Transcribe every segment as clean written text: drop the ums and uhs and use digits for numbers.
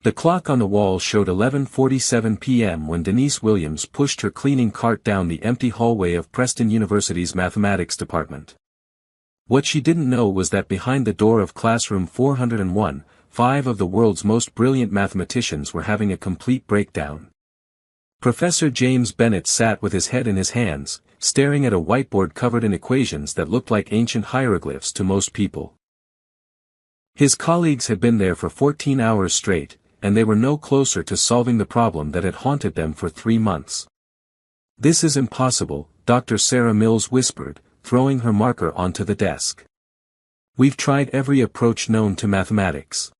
The clock on the wall showed 11:47 p.m. when Denise Williams pushed her cleaning cart down the empty hallway of Preston University's mathematics department. What she didn't know was that behind the door of classroom 401, 5 of the world's most brilliant mathematicians were having a complete breakdown. Professor James Bennett sat with his head in his hands, staring at a whiteboard covered in equations that looked like ancient hieroglyphs to most people. His colleagues had been there for 14 hours straight, and they were no closer to solving the problem that had haunted them for 3 months. "This is impossible," Dr. Sarah Mills whispered, throwing her marker onto the desk. "We've tried every approach known to mathematics.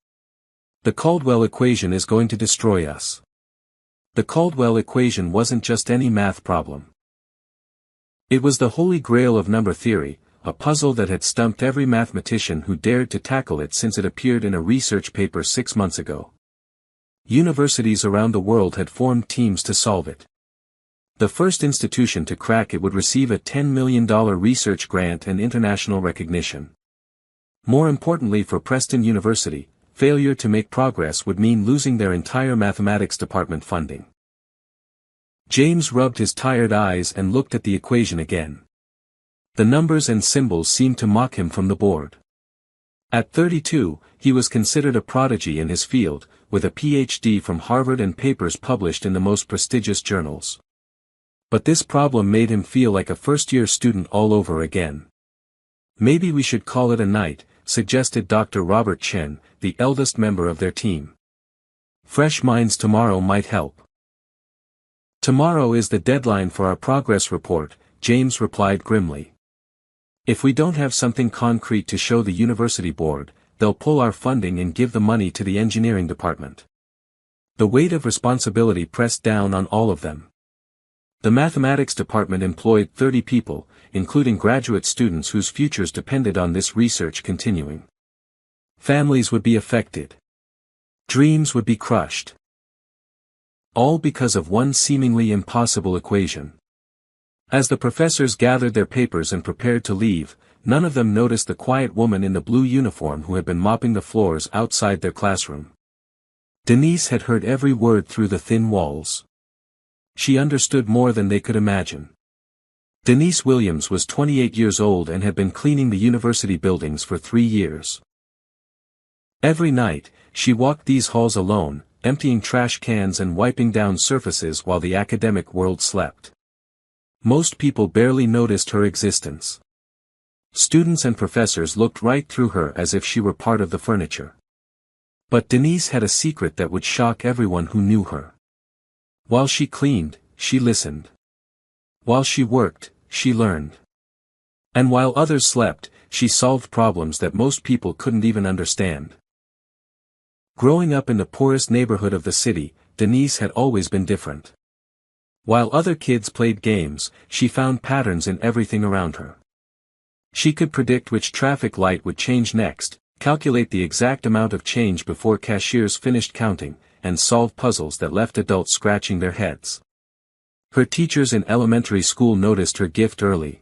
The Caldwell equation is going to destroy us." The Caldwell equation wasn't just any math problem. It was the holy grail of number theory, a puzzle that had stumped every mathematician who dared to tackle it since it appeared in a research paper 6 months ago. Universities around the world had formed teams to solve it. The first institution to crack it would receive a $10 million research grant and international recognition. More importantly for Preston University, failure to make progress would mean losing their entire mathematics department funding. James rubbed his tired eyes and looked at the equation again. The numbers and symbols seemed to mock him from the board. At 32, he was considered a prodigy in his field, with a PhD from Harvard and papers published in the most prestigious journals. But this problem made him feel like a first-year student all over again. "Maybe we should call it a night," suggested Dr. Robert Chen, the eldest member of their team. "Fresh minds tomorrow might help." "Tomorrow is the deadline for our progress report," James replied grimly. "If we don't have something concrete to show the university board, they'll pull our funding and give the money to the engineering department." The weight of responsibility pressed down on all of them. The mathematics department employed 30 people, including graduate students whose futures depended on this research continuing. Families would be affected. Dreams would be crushed. All because of one seemingly impossible equation. As the professors gathered their papers and prepared to leave, none of them noticed the quiet woman in the blue uniform who had been mopping the floors outside their classroom. Denise had heard every word through the thin walls. She understood more than they could imagine. Denise Williams was 28 years old and had been cleaning the university buildings for 3 years. Every night, she walked these halls alone, emptying trash cans and wiping down surfaces while the academic world slept. Most people barely noticed her existence. Students and professors looked right through her as if she were part of the furniture. But Denise had a secret that would shock everyone who knew her. While she cleaned, she listened. While she worked, she learned. And while others slept, she solved problems that most people couldn't even understand. Growing up in the poorest neighborhood of the city, Denise had always been different. While other kids played games, she found patterns in everything around her. She could predict which traffic light would change next, calculate the exact amount of change before cashiers finished counting, and solve puzzles that left adults scratching their heads. Her teachers in elementary school noticed her gift early.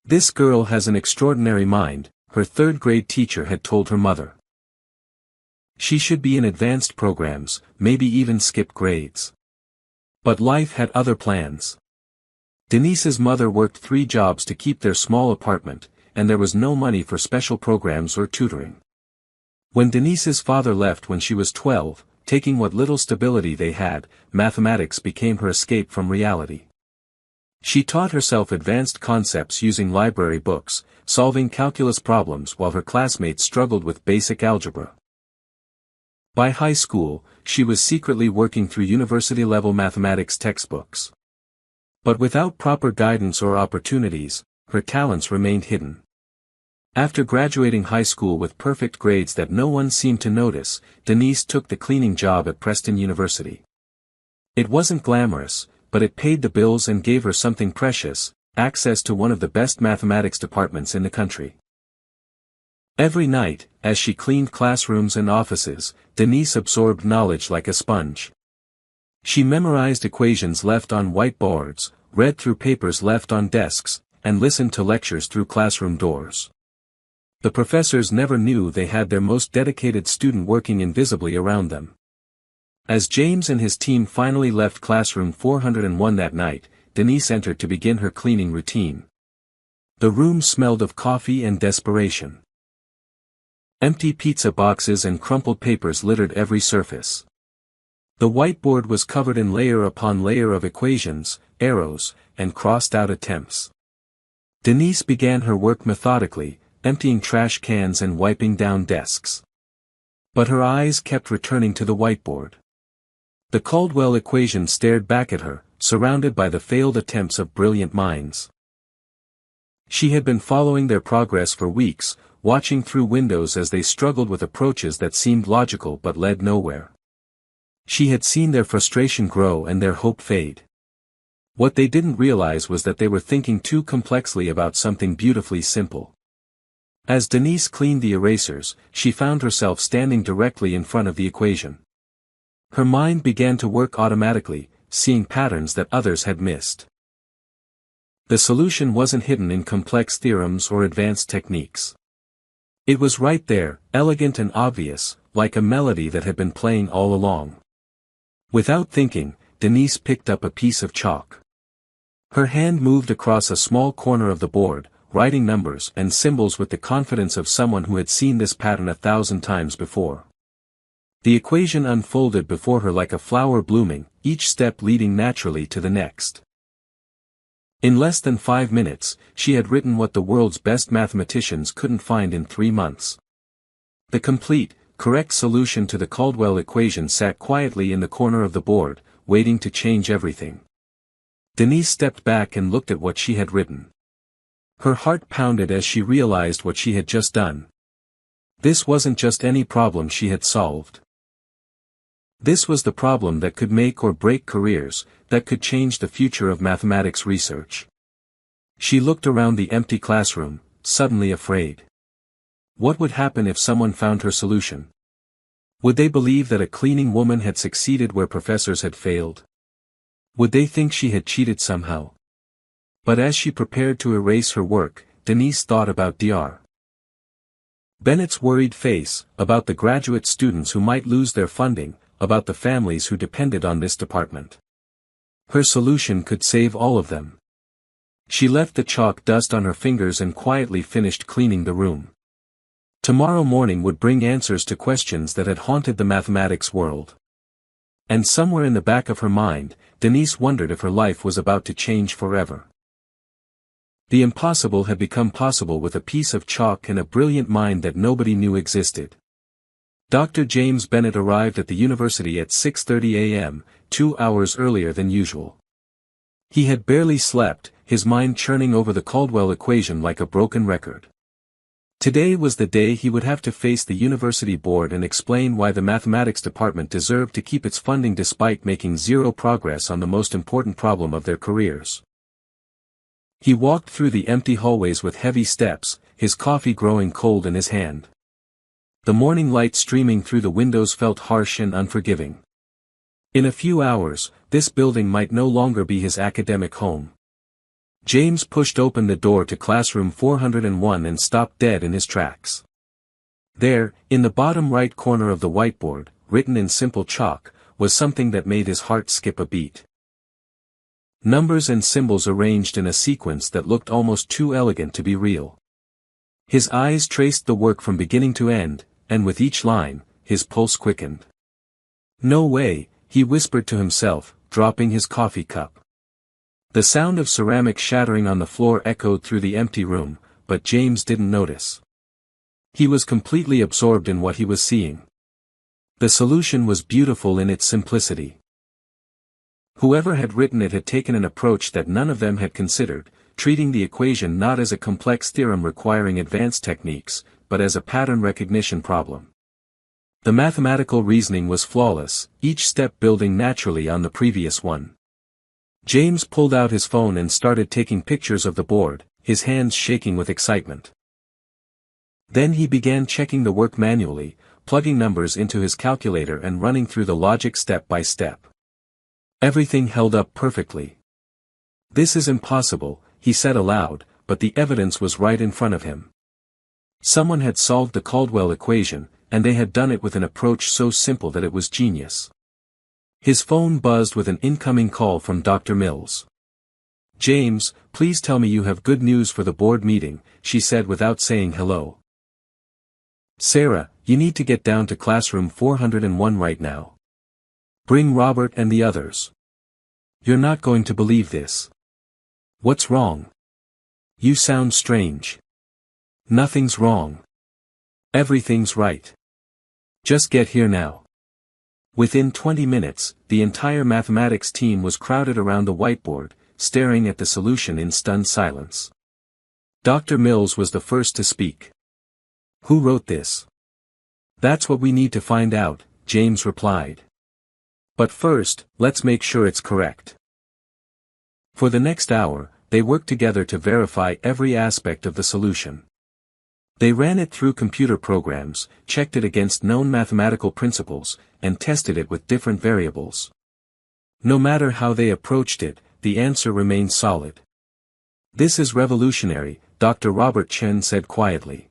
"This girl has an extraordinary mind," her third-grade teacher had told her mother. "She should be in advanced programs, maybe even skip grades." But life had other plans. Denise's mother worked 3 jobs to keep their small apartment, and there was no money for special programs or tutoring. When Denise's father left when she was 12, taking what little stability they had, mathematics became her escape from reality. She taught herself advanced concepts using library books, solving calculus problems while her classmates struggled with basic algebra. By high school, she was secretly working through university-level mathematics textbooks. But without proper guidance or opportunities, her talents remained hidden. After graduating high school with perfect grades that no one seemed to notice, Denise took the cleaning job at Preston University. It wasn't glamorous, but it paid the bills and gave her something precious, access to one of the best mathematics departments in the country. Every night, as she cleaned classrooms and offices, Denise absorbed knowledge like a sponge. She memorized equations left on whiteboards, read through papers left on desks, and listened to lectures through classroom doors. The professors never knew they had their most dedicated student working invisibly around them. As James and his team finally left classroom 401 that night, Denise entered to begin her cleaning routine. The room smelled of coffee and desperation. Empty pizza boxes and crumpled papers littered every surface. The whiteboard was covered in layer upon layer of equations, arrows, and crossed-out attempts. Denise began her work methodically, emptying trash cans and wiping down desks. But her eyes kept returning to the whiteboard. The Caldwell equation stared back at her, surrounded by the failed attempts of brilliant minds. She had been following their progress for weeks, watching through windows as they struggled with approaches that seemed logical but led nowhere. She had seen their frustration grow and their hope fade. What they didn't realize was that they were thinking too complexly about something beautifully simple. As Denise cleaned the erasers, she found herself standing directly in front of the equation. Her mind began to work automatically, seeing patterns that others had missed. The solution wasn't hidden in complex theorems or advanced techniques. It was right there, elegant and obvious, like a melody that had been playing all along. Without thinking, Denise picked up a piece of chalk. Her hand moved across a small corner of the board, writing numbers and symbols with the confidence of someone who had seen this pattern 1,000 times before. The equation unfolded before her like a flower blooming, each step leading naturally to the next. In less than 5 minutes, she had written what the world's best mathematicians couldn't find in 3 months. The complete, correct solution to the Caldwell equation sat quietly in the corner of the board, waiting to change everything. Denise stepped back and looked at what she had written. Her heart pounded as she realized what she had just done. This wasn't just any problem she had solved. This was the problem that could make or break careers, that could change the future of mathematics research. She looked around the empty classroom, suddenly afraid. What would happen if someone found her solution? Would they believe that a cleaning woman had succeeded where professors had failed? Would they think she had cheated somehow? But as she prepared to erase her work, Denise thought about Dr. Bennett's worried face, about the graduate students who might lose their funding, about the families who depended on this department. Her solution could save all of them. She left the chalk dust on her fingers and quietly finished cleaning the room. Tomorrow morning would bring answers to questions that had haunted the mathematics world. And somewhere in the back of her mind, Denise wondered if her life was about to change forever. The impossible had become possible with a piece of chalk and a brilliant mind that nobody knew existed. Dr. James Bennett arrived at the university at 6:30 a.m., 2 hours earlier than usual. He had barely slept, his mind churning over the Caldwell equation like a broken record. Today was the day he would have to face the university board and explain why the mathematics department deserved to keep its funding despite making zero progress on the most important problem of their careers. He walked through the empty hallways with heavy steps, his coffee growing cold in his hand. The morning light streaming through the windows felt harsh and unforgiving. In a few hours, this building might no longer be his academic home. James pushed open the door to classroom 401 and stopped dead in his tracks. There, in the bottom right corner of the whiteboard, written in simple chalk, was something that made his heart skip a beat. Numbers and symbols arranged in a sequence that looked almost too elegant to be real. His eyes traced the work from beginning to end, and with each line, his pulse quickened. "No way," he whispered to himself, dropping his coffee cup. The sound of ceramic shattering on the floor echoed through the empty room, but James didn't notice. He was completely absorbed in what he was seeing. The solution was beautiful in its simplicity. Whoever had written it had taken an approach that none of them had considered, treating the equation not as a complex theorem requiring advanced techniques, but as a pattern recognition problem. The mathematical reasoning was flawless, each step building naturally on the previous one. James pulled out his phone and started taking pictures of the board, his hands shaking with excitement. Then he began checking the work manually, plugging numbers into his calculator and running through the logic step by step. Everything held up perfectly. "This is impossible," he said aloud, but the evidence was right in front of him. Someone had solved the Caldwell equation, and they had done it with an approach so simple that it was genius. His phone buzzed with an incoming call from Dr. Mills. "James, please tell me you have good news for the board meeting," she said without saying hello. "Sarah, you need to get down to classroom 401 right now. Bring Robert and the others. You're not going to believe this." "What's wrong? You sound strange." "Nothing's wrong. Everything's right. Just get here now." Within 20 minutes, the entire mathematics team was crowded around the whiteboard, staring at the solution in stunned silence. Dr. Mills was the first to speak. "Who wrote this?" "That's what we need to find out," James replied. "But first, let's make sure it's correct." For the next hour, they worked together to verify every aspect of the solution. They ran it through computer programs, checked it against known mathematical principles, and tested it with different variables. No matter how they approached it, the answer remained solid. "This is revolutionary," Dr. Robert Chen said quietly.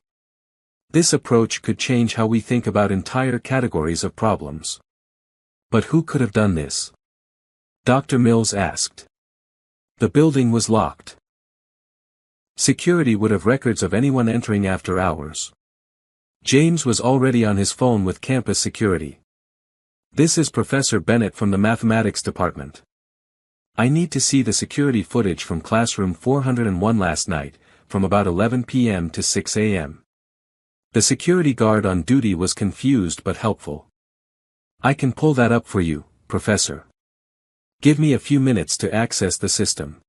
"This approach could change how we think about entire categories of problems." "But who could have done this?" Dr. Mills asked. "The building was locked. Security would have records of anyone entering after hours." James was already on his phone with campus security. "This is Professor Bennett from the mathematics department. I need to see the security footage from classroom 401 last night, from about 11 p.m. to 6 a.m. The security guard on duty was confused but helpful. "I can pull that up for you, Professor. Give me a few minutes to access the system."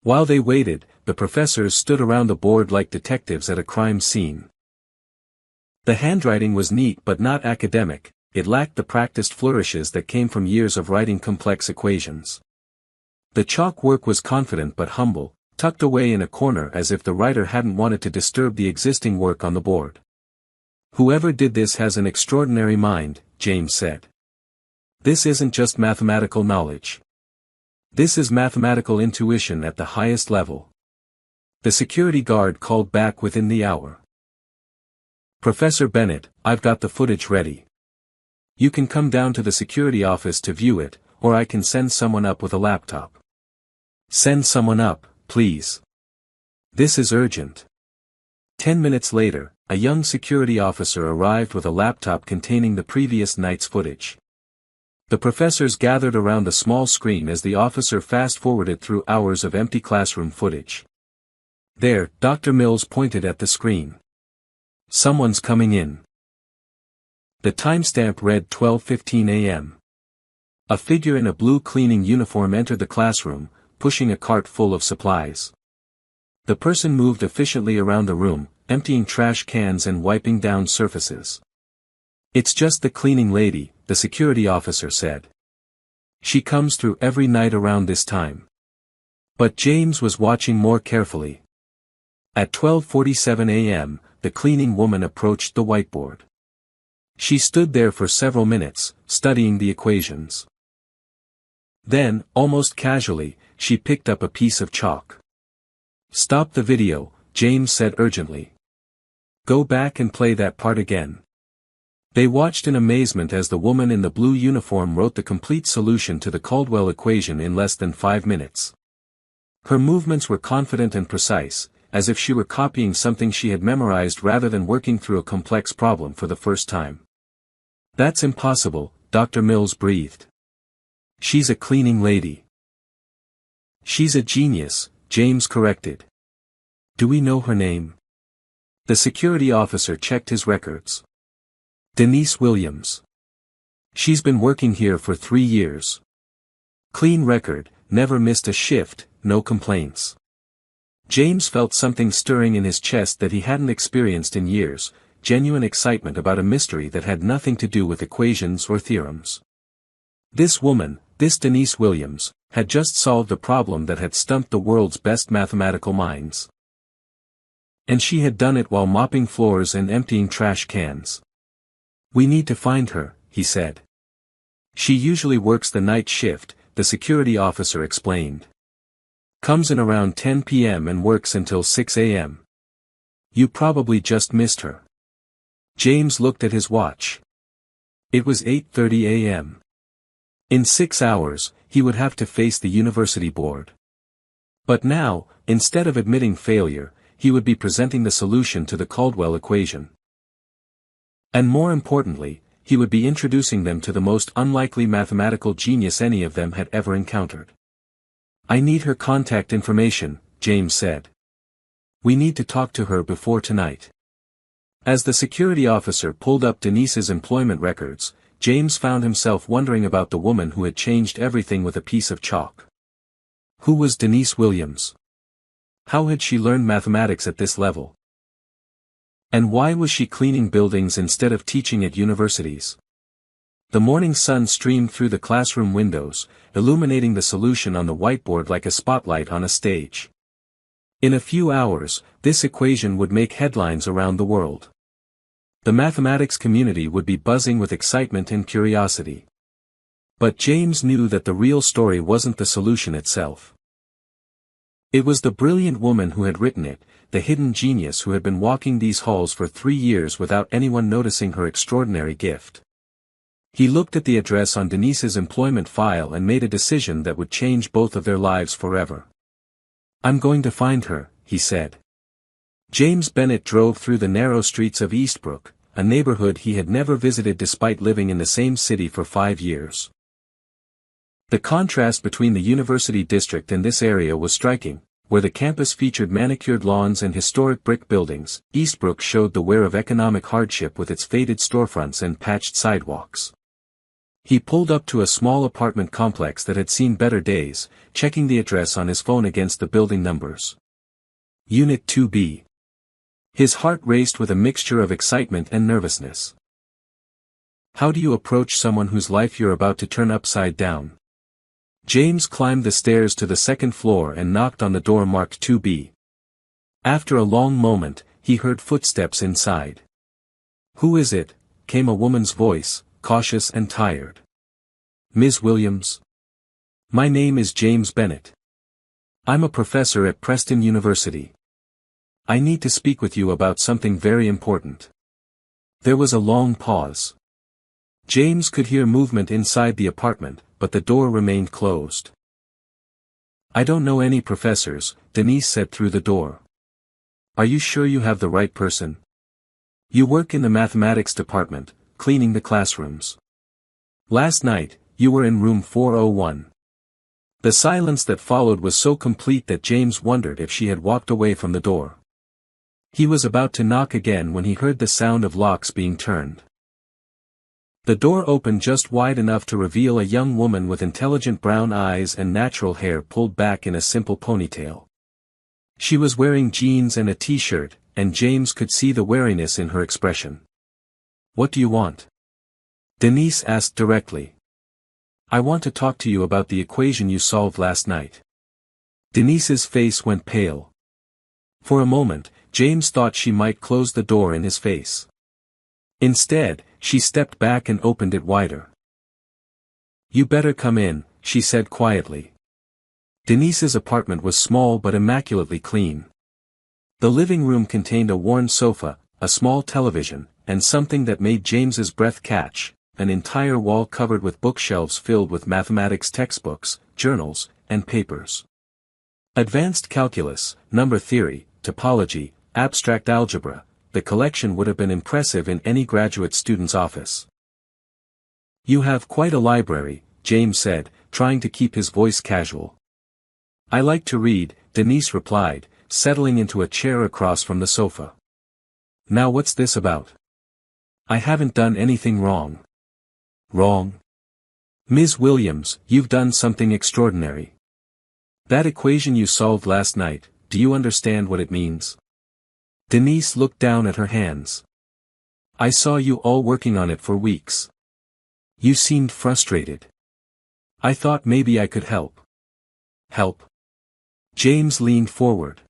While they waited, the professors stood around the board like detectives at a crime scene. The handwriting was neat but not academic, it lacked the practiced flourishes that came from years of writing complex equations. The chalk work was confident but humble, tucked away in a corner as if the writer hadn't wanted to disturb the existing work on the board. "Whoever did this has an extraordinary mind," James said. "This isn't just mathematical knowledge. This is mathematical intuition at the highest level." The security guard called back within the hour. "Professor Bennett, I've got the footage ready. You can come down to the security office to view it, or I can send someone up with a laptop." "Send someone up, please. This is urgent." 10 minutes later, a young security officer arrived with a laptop containing the previous night's footage. The professors gathered around the small screen as the officer fast-forwarded through hours of empty classroom footage. "There," Dr. Mills pointed at the screen. "Someone's coming in." The timestamp read 12:15 a.m. A figure in a blue cleaning uniform entered the classroom, pushing a cart full of supplies. The person moved efficiently around the room, emptying trash cans and wiping down surfaces. "It's just the cleaning lady," the security officer said. "She comes through every night around this time." But James was watching more carefully. At 12:47 a.m., the cleaning woman approached the whiteboard. She stood there for several minutes, studying the equations. Then, almost casually, she picked up a piece of chalk. "Stop the video," James said urgently. "Go back and play that part again." They watched in amazement as the woman in the blue uniform wrote the complete solution to the Caldwell equation in less than 5 minutes. Her movements were confident and precise, as if she were copying something she had memorized rather than working through a complex problem for the first time. "That's impossible," Dr. Mills breathed. "She's a cleaning lady." "She's a genius," James corrected. "Do we know her name?" The security officer checked his records. "Denise Williams. She's been working here for 3 years. Clean record, never missed a shift, no complaints." James felt something stirring in his chest that he hadn't experienced in years, genuine excitement about a mystery that had nothing to do with equations or theorems. This woman, this Denise Williams, had just solved a problem that had stumped the world's best mathematical minds. And she had done it while mopping floors and emptying trash cans. "We need to find her," he said. "She usually works the night shift," the security officer explained. "Comes in around 10 p.m. and works until 6 a.m. You probably just missed her." James looked at his watch. It was 8:30 a.m. In 6 hours, he would have to face the university board. But now, instead of admitting failure, he would be presenting the solution to the Caldwell equation. And more importantly, he would be introducing them to the most unlikely mathematical genius any of them had ever encountered. "I need her contact information," James said. "We need to talk to her before tonight." As the security officer pulled up Denise's employment records, James found himself wondering about the woman who had changed everything with a piece of chalk. Who was Denise Williams? How had she learned mathematics at this level? And why was she cleaning buildings instead of teaching at universities? The morning sun streamed through the classroom windows, illuminating the solution on the whiteboard like a spotlight on a stage. In a few hours, this equation would make headlines around the world. The mathematics community would be buzzing with excitement and curiosity. But James knew that the real story wasn't the solution itself. It was the brilliant woman who had written it, the hidden genius who had been walking these halls for 3 years without anyone noticing her extraordinary gift. He looked at the address on Denise's employment file and made a decision that would change both of their lives forever. "I'm going to find her," he said. James Bennett drove through the narrow streets of Eastbrook, a neighborhood he had never visited despite living in the same city for 5 years. The contrast between the university district and this area was striking. Where the campus featured manicured lawns and historic brick buildings, Eastbrook showed the wear of economic hardship with its faded storefronts and patched sidewalks. He pulled up to a small apartment complex that had seen better days, checking the address on his phone against the building numbers. Unit 2B. His heart raced with a mixture of excitement and nervousness. How do you approach someone whose life you're about to turn upside down? James climbed the stairs to the second floor and knocked on the door marked 2B. After a long moment, he heard footsteps inside. "Who is it?" came a woman's voice, cautious and tired. "Ms. Williams? My name is James Bennett. I'm a professor at Preston University. I need to speak with you about something very important." There was a long pause. James could hear movement inside the apartment, but the door remained closed. "I don't know any professors," Denise said through the door. "Are you sure you have the right person? You work in the mathematics department, cleaning the classrooms. Last night, you were in room 401. The silence that followed was so complete that James wondered if she had walked away from the door. He was about to knock again when he heard the sound of locks being turned. The door opened just wide enough to reveal a young woman with intelligent brown eyes and natural hair pulled back in a simple ponytail. She was wearing jeans and a t-shirt, and James could see the wariness in her expression. "What do you want?" Denise asked directly. "I want to talk to you about the equation you solved last night." Denise's face went pale. For a moment, James thought she might close the door in his face. Instead, she stepped back and opened it wider. "You better come in," she said quietly. Denise's apartment was small but immaculately clean. The living room contained a worn sofa, a small television, and something that made James's breath catch, an entire wall covered with bookshelves filled with mathematics textbooks, journals, and papers. Advanced calculus, number theory, topology, abstract algebra, the collection would have been impressive in any graduate student's office. "You have quite a library," James said, trying to keep his voice casual. "I like to read," Denise replied, settling into a chair across from the sofa. "Now what's this about? I haven't done anything wrong." "Wrong? Ms. Williams, you've done something extraordinary. That equation you solved last night, do you understand what it means?" Denise looked down at her hands. "I saw you all working on it for weeks. You seemed frustrated. I thought maybe I could help." "Help?" James leaned forward.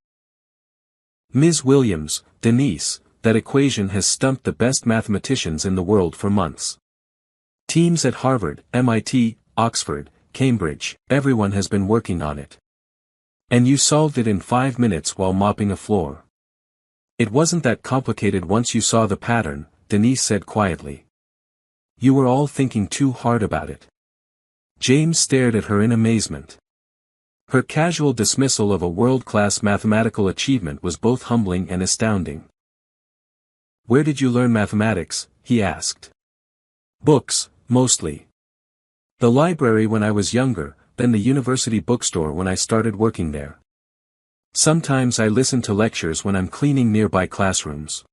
"Ms. Williams, Denise, that equation has stumped the best mathematicians in the world for months. Teams at Harvard, MIT, Oxford, Cambridge, everyone has been working on it. And you solved it in 5 minutes while mopping a floor. It wasn't that complicated once you saw the pattern," Denise said quietly. "You were all thinking too hard about it. James stared at her in amazement. Her casual dismissal of a world-class mathematical achievement was both humbling and astounding. "Where did you learn mathematics?" he asked. "Books, mostly. The library when I was younger, then the university bookstore when I started working there. Sometimes I listen to lectures when I'm cleaning nearby classrooms."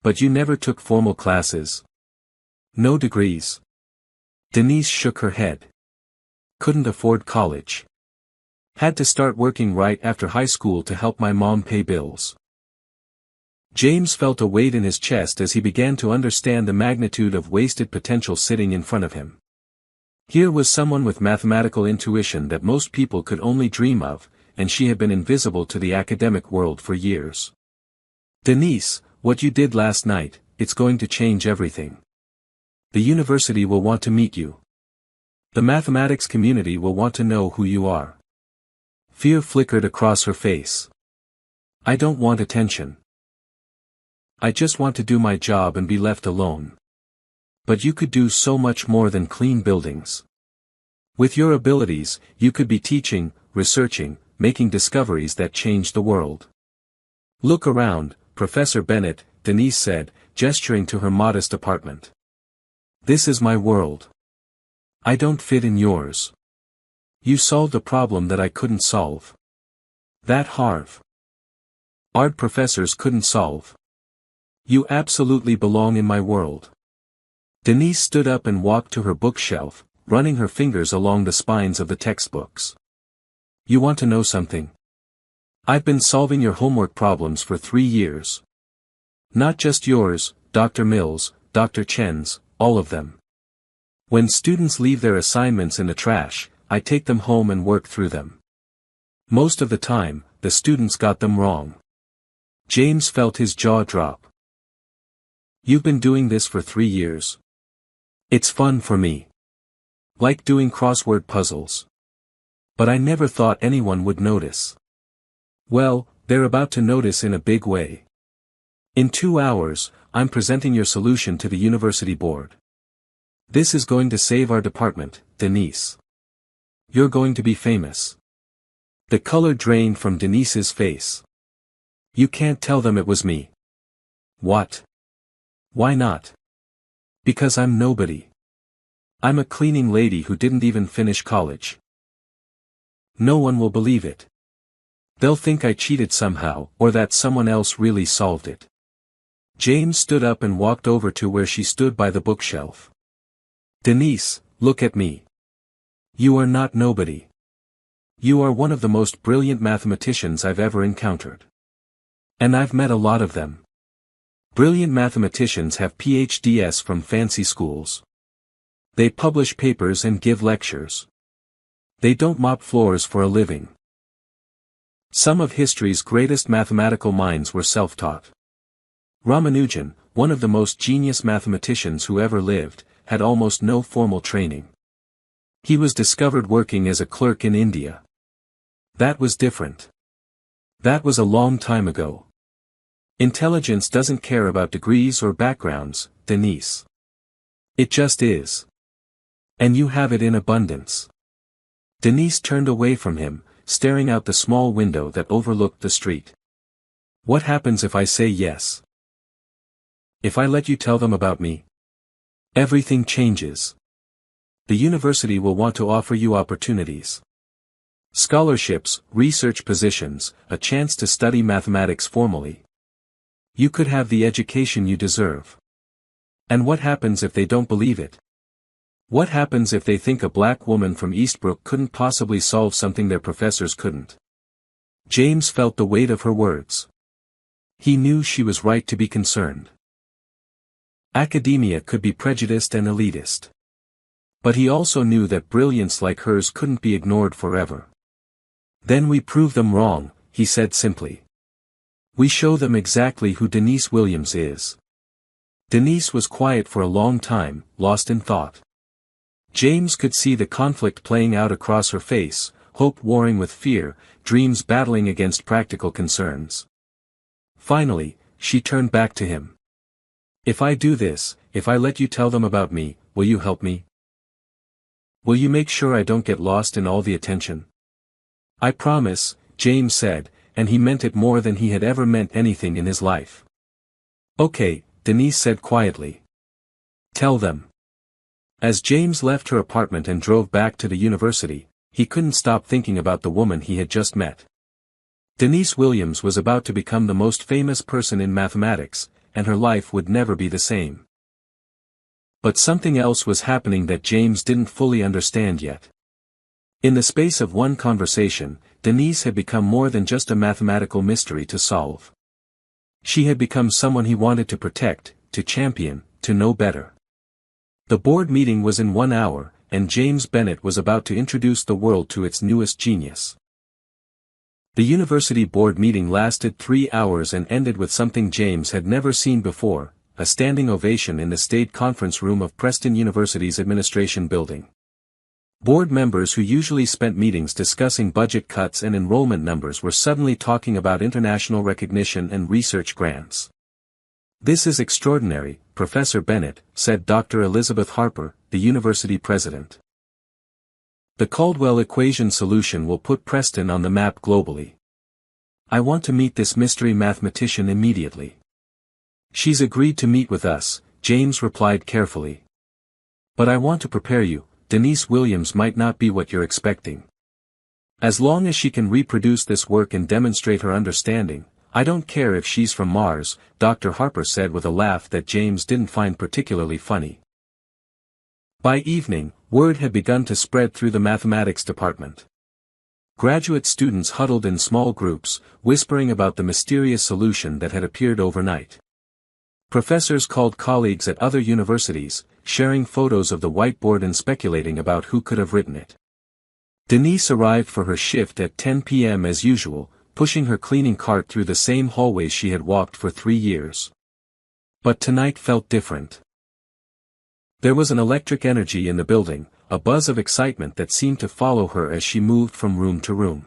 "But you never took formal classes?" "No degrees." Denise shook her head. "Couldn't afford college. Had to start working right after high school to help my mom pay bills." James felt a weight in his chest as he began to understand the magnitude of wasted potential sitting in front of him. Here was someone with mathematical intuition that most people could only dream of, and she had been invisible to the academic world for years. "Denise, what you did last night, it's going to change everything. The university will want to meet you. The mathematics community will want to know who you are." Fear flickered across her face. "I don't want attention. I just want to do my job and be left alone." "But you could do so much more than clean buildings. With your abilities, you could be teaching, researching, making discoveries that change the world." "Look around, Professor Bennett," Denise said, gesturing to her modest apartment. "This is my world. I don't fit in yours. You solved a problem that I couldn't solve. That Harvard art professors couldn't solve. You absolutely belong in my world." Denise stood up and walked to her bookshelf, running her fingers along the spines of the textbooks. "You want to know something? I've been solving your homework problems for 3 years. Not just yours, Dr. Mills, Dr. Chen's, all of them. When students leave their assignments in the trash, I take them home and work through them. Most of the time, the students got them wrong." James felt his jaw drop. "You've been doing this for 3 years. It's fun for me. Like doing crossword puzzles. But I never thought anyone would notice." "Well, they're about to notice in a big way. In 2 hours, I'm presenting your solution to the university board. This is going to save our department, Denise. You're going to be famous." The color drained from Denise's face. "You can't tell them it was me." "What? Why not?" "Because I'm nobody. I'm a cleaning lady who didn't even finish college. No one will believe it. They'll think I cheated somehow, or that someone else really solved it." James stood up and walked over to where she stood by the bookshelf. "Denise, look at me. You are not nobody. You are one of the most brilliant mathematicians I've ever encountered. And I've met a lot of them. Brilliant mathematicians have PhDs from fancy schools. They publish papers and give lectures. They don't mop floors for a living. Some of history's greatest mathematical minds were self-taught. Ramanujan, one of the most genius mathematicians who ever lived, had almost no formal training. He was discovered working as a clerk in India. That was different. That was a long time ago. Intelligence doesn't care about degrees or backgrounds, Denise. It just is. And you have it in abundance." Denise turned away from him, staring out the small window that overlooked the street. "What happens if I say yes? If I let you tell them about me? Everything changes. The university will want to offer you opportunities. Scholarships, research positions, a chance to study mathematics formally. You could have the education you deserve. And what happens if they don't believe it? What happens if they think a black woman from Eastbrook couldn't possibly solve something their professors couldn't?" James felt the weight of her words. He knew she was right to be concerned. Academia could be prejudiced and elitist. But he also knew that brilliance like hers couldn't be ignored forever. "Then we prove them wrong," he said simply. "We show them exactly who Denise Williams is." Denise was quiet for a long time, lost in thought. James could see the conflict playing out across her face, hope warring with fear, dreams battling against practical concerns. Finally, she turned back to him. "If I do this, if I let you tell them about me, will you help me?" Will you make sure I don't get lost in all the attention? I promise, James said, and he meant it more than he had ever meant anything in his life. Okay, Denise said quietly. Tell them. As James left her apartment and drove back to the university, he couldn't stop thinking about the woman he had just met. Denise Williams was about to become the most famous person in mathematics, and her life would never be the same. But something else was happening that James didn't fully understand yet. In the space of one conversation, Denise had become more than just a mathematical mystery to solve. She had become someone he wanted to protect, to champion, to know better. The board meeting was in 1 hour, and James Bennett was about to introduce the world to its newest genius. The university board meeting lasted 3 hours and ended with something James had never seen before, a standing ovation in the State Conference Room of Preston University's administration building. Board members who usually spent meetings discussing budget cuts and enrollment numbers were suddenly talking about international recognition and research grants. This is extraordinary, Professor Bennett, said Dr. Elizabeth Harper, the university president. The Caldwell equation solution will put Preston on the map globally. I want to meet this mystery mathematician immediately. She's agreed to meet with us, James replied carefully. But I want to prepare you, Denise Williams might not be what you're expecting. As long as she can reproduce this work and demonstrate her understanding, I don't care if she's from Mars, Dr. Harper said with a laugh that James didn't find particularly funny. By evening, word had begun to spread through the mathematics department. Graduate students huddled in small groups, whispering about the mysterious solution that had appeared overnight. Professors called colleagues at other universities, sharing photos of the whiteboard and speculating about who could have written it. Denise arrived for her shift at 10 p.m. as usual, pushing her cleaning cart through the same hallways she had walked for 3 years. But tonight felt different. There was an electric energy in the building, a buzz of excitement that seemed to follow her as she moved from room to room.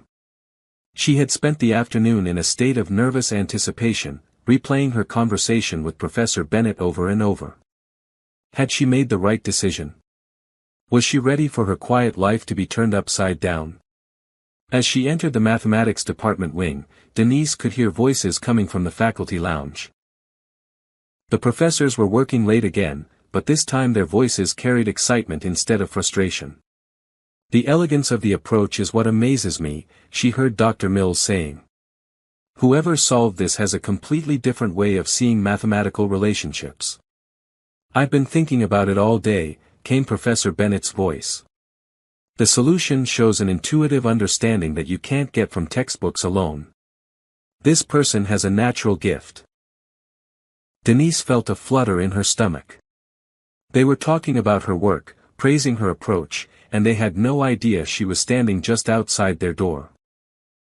She had spent the afternoon in a state of nervous anticipation, replaying her conversation with Professor Bennett over and over. Had she made the right decision? Was she ready for her quiet life to be turned upside down? As she entered the mathematics department wing, Denise could hear voices coming from the faculty lounge. The professors were working late again, but this time their voices carried excitement instead of frustration. The elegance of the approach is what amazes me, she heard Dr. Mills saying. Whoever solved this has a completely different way of seeing mathematical relationships. I've been thinking about it all day, came Professor Bennett's voice. The solution shows an intuitive understanding that you can't get from textbooks alone. This person has a natural gift. Denise felt a flutter in her stomach. They were talking about her work, praising her approach, and they had no idea she was standing just outside their door.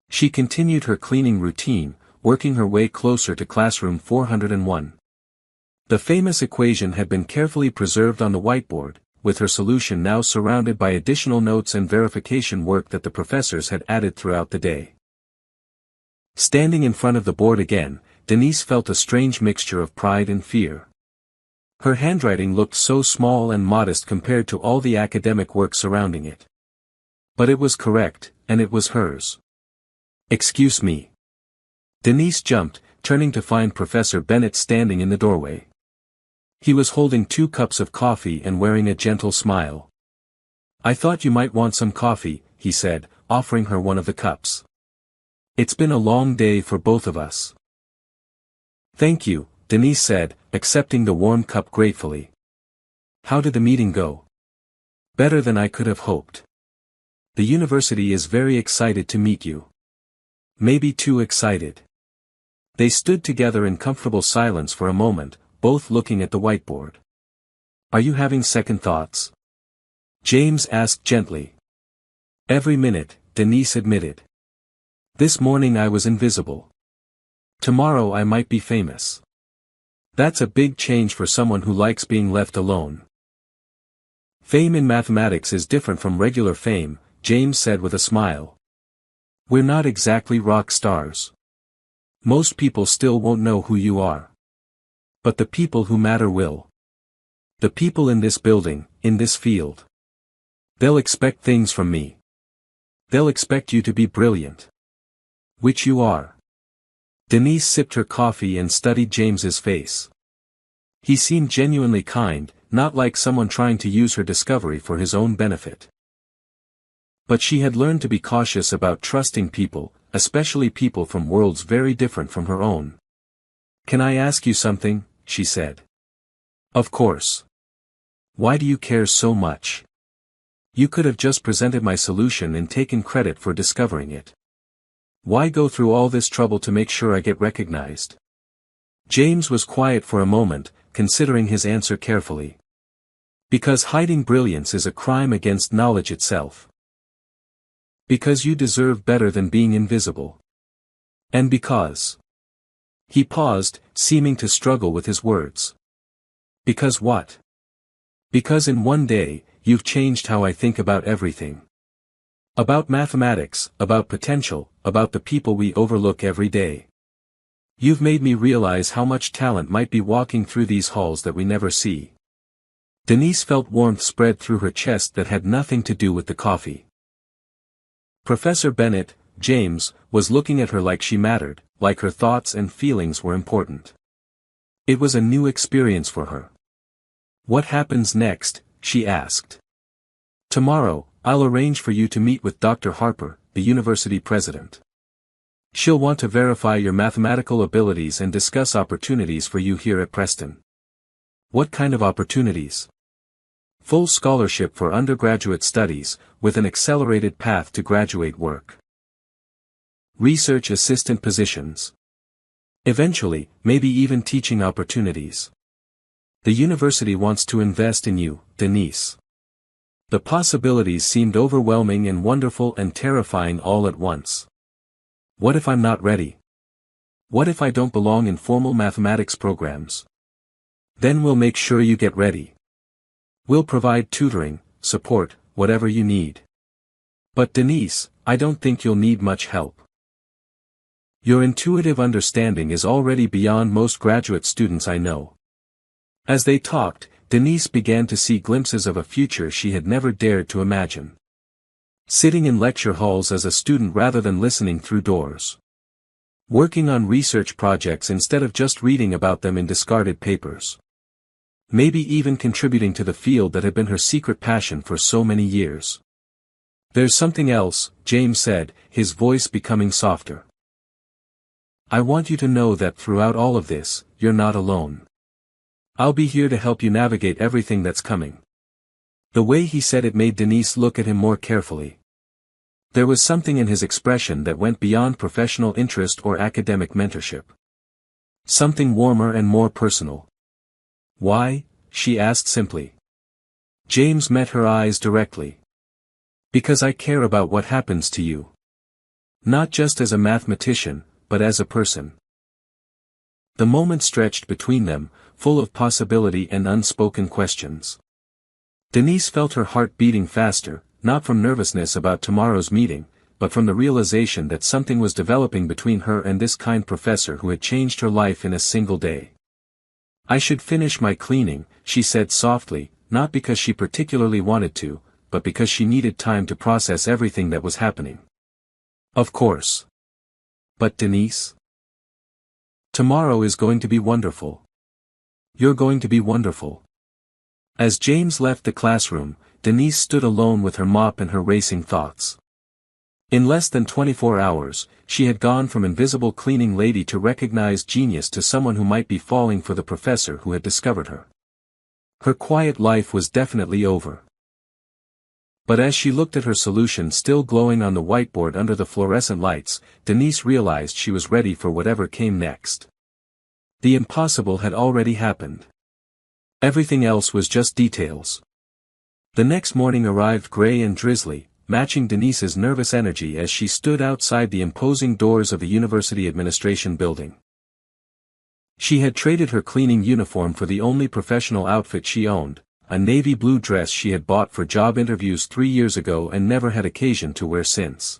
She continued her cleaning routine, working her way closer to classroom 401. The famous equation had been carefully preserved on the whiteboard, with her solution now surrounded by additional notes and verification work that the professors had added throughout the day. Standing in front of the board again, Denise felt a strange mixture of pride and fear. Her handwriting looked so small and modest compared to all the academic work surrounding it. But it was correct, and it was hers. Excuse me. Denise jumped, turning to find Professor Bennett standing in the doorway. He was holding 2 cups of coffee and wearing a gentle smile. I thought you might want some coffee, he said, offering her one of the cups. It's been a long day for both of us. Thank you, Denise said, accepting the warm cup gratefully. How did the meeting go? Better than I could have hoped. The university is very excited to meet you. Maybe too excited. They stood together in comfortable silence for a moment, both looking at the whiteboard. Are you having second thoughts? James asked gently. Every minute, Denise admitted. This morning I was invisible. Tomorrow I might be famous. That's a big change for someone who likes being left alone. Fame in mathematics is different from regular fame, James said with a smile. We're not exactly rock stars. Most people still won't know who you are. But the people who matter will. The people in this building, in this field. They'll expect things from me. They'll expect you to be brilliant. Which you are. Denise sipped her coffee and studied James's face. He seemed genuinely kind, not like someone trying to use her discovery for his own benefit. But she had learned to be cautious about trusting people, especially people from worlds very different from her own. "Can I ask you something?" she said. "Of course. Why do you care so much? You could have just presented my solution and taken credit for discovering it. Why go through all this trouble to make sure I get recognized?" James was quiet for a moment, considering his answer carefully. "Because hiding brilliance is a crime against knowledge itself. Because you deserve better than being invisible. And because..." He paused, seeming to struggle with his words. "Because what?" "Because in one day, you've changed how I think about everything. About mathematics, about potential, about the people we overlook every day. You've made me realize how much talent might be walking through these halls that we never see." Denise felt warmth spread through her chest that had nothing to do with the coffee. Professor Bennett, James, was looking at her like she mattered, like her thoughts and feelings were important. It was a new experience for her. "What happens next?" she asked. "Tomorrow, I'll arrange for you to meet with Dr. Harper, the university president. She'll want to verify your mathematical abilities and discuss opportunities for you here at Preston." "What kind of opportunities?" "Full scholarship for undergraduate studies, with an accelerated path to graduate work. Research assistant positions. Eventually, maybe even teaching opportunities. The university wants to invest in you, Denise." The possibilities seemed overwhelming and wonderful and terrifying all at once. What if I'm not ready? What if I don't belong in formal mathematics programs? Then we'll make sure you get ready. We'll provide tutoring, support, whatever you need. But Denise, I don't think you'll need much help. Your intuitive understanding is already beyond most graduate students I know. As they talked, Denise began to see glimpses of a future she had never dared to imagine. Sitting in lecture halls as a student rather than listening through doors. Working on research projects instead of just reading about them in discarded papers. Maybe even contributing to the field that had been her secret passion for so many years. "There's something else," James said, his voice becoming softer. "I want you to know that throughout all of this, you're not alone. I'll be here to help you navigate everything that's coming." The way he said it made Denise look at him more carefully. There was something in his expression that went beyond professional interest or academic mentorship. Something warmer and more personal. "Why?" she asked simply. James met her eyes directly. "Because I care about what happens to you. Not just as a mathematician, but as a person." The moment stretched between them, full of possibility and unspoken questions. Denise felt her heart beating faster, not from nervousness about tomorrow's meeting, but from the realization that something was developing between her and this kind professor who had changed her life in a single day. "I should finish my cleaning," she said softly, not because she particularly wanted to, but because she needed time to process everything that was happening. "Of course. But Denise? Tomorrow is going to be wonderful. You're going to be wonderful." As James left the classroom, Denise stood alone with her mop and her racing thoughts. In less than 24 hours, she had gone from invisible cleaning lady to recognized genius to someone who might be falling for the professor who had discovered her. Her quiet life was definitely over. But as she looked at her solution still glowing on the whiteboard under the fluorescent lights, Denise realized she was ready for whatever came next. The impossible had already happened. Everything else was just details. The next morning arrived gray and drizzly, matching Denise's nervous energy as she stood outside the imposing doors of the university administration building. She had traded her cleaning uniform for the only professional outfit she owned, a navy blue dress she had bought for job interviews 3 years ago and never had occasion to wear since.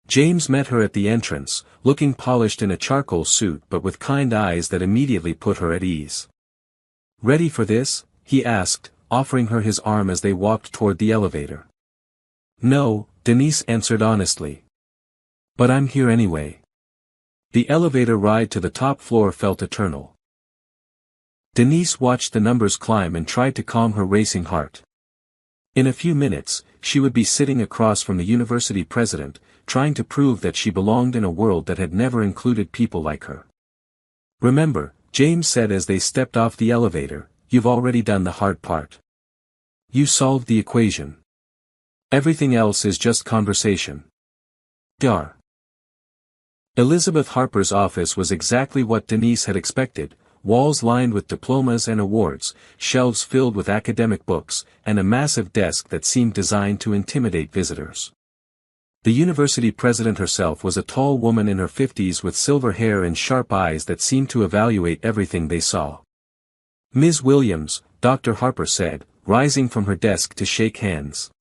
James met her at the entrance, looking polished in a charcoal suit but with kind eyes that immediately put her at ease. "Ready for this?" he asked, offering her his arm as they walked toward the elevator. "No," Denise answered honestly. "But I'm here anyway." The elevator ride to the top floor felt eternal. Denise watched the numbers climb and tried to calm her racing heart. In a few minutes, she would be sitting across from the university president, trying to prove that she belonged in a world that had never included people like her. "Remember," James said as they stepped off the elevator, "you've already done the hard part. You solved the equation. Everything else is just conversation." Dar. Elizabeth Harper's office was exactly what Denise had expected: walls lined with diplomas and awards, shelves filled with academic books, and a massive desk that seemed designed to intimidate visitors. The university president herself was a tall woman in her 50s with silver hair and sharp eyes that seemed to evaluate everything they saw. "Ms. Williams," Dr. Harper said, rising from her desk to shake hands.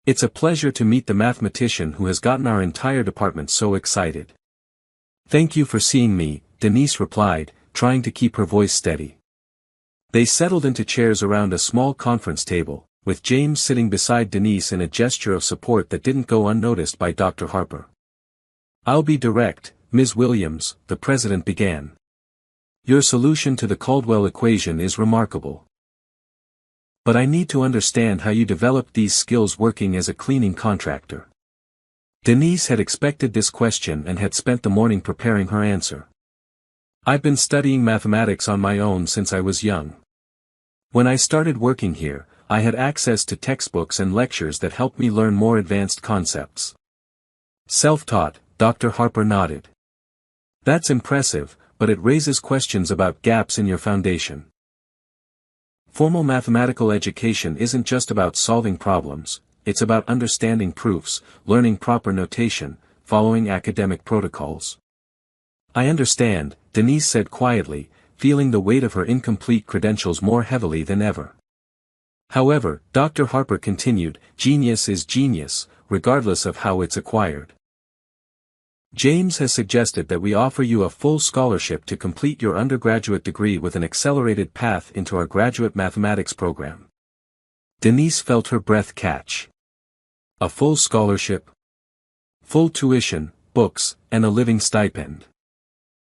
"It's a pleasure to meet the mathematician who has gotten our entire department so excited." "Thank you for seeing me," Denise replied, trying to keep her voice steady. They settled into chairs around a small conference table, with James sitting beside Denise in a gesture of support that didn't go unnoticed by Dr. Harper. "I'll be direct, Ms. Williams," the president began. "Your solution to the Caldwell equation is remarkable. But I need to understand how you developed these skills working as a cleaning contractor." Denise had expected this question and had spent the morning preparing her answer. "I've been studying mathematics on my own since I was young. When I started working here, I had access to textbooks and lectures that helped me learn more advanced concepts." "Self-taught," Dr. Harper nodded. "That's impressive, but it raises questions about gaps in your foundation. Formal mathematical education isn't just about solving problems, it's about understanding proofs, learning proper notation, following academic protocols." "I understand," Denise said quietly, feeling the weight of her incomplete credentials more heavily than ever. "However," Dr. Harper continued, "genius is genius, regardless of how it's acquired. James has suggested that we offer you a full scholarship to complete your undergraduate degree with an accelerated path into our graduate mathematics program." Denise felt her breath catch. A full scholarship? Full tuition, books, and a living stipend.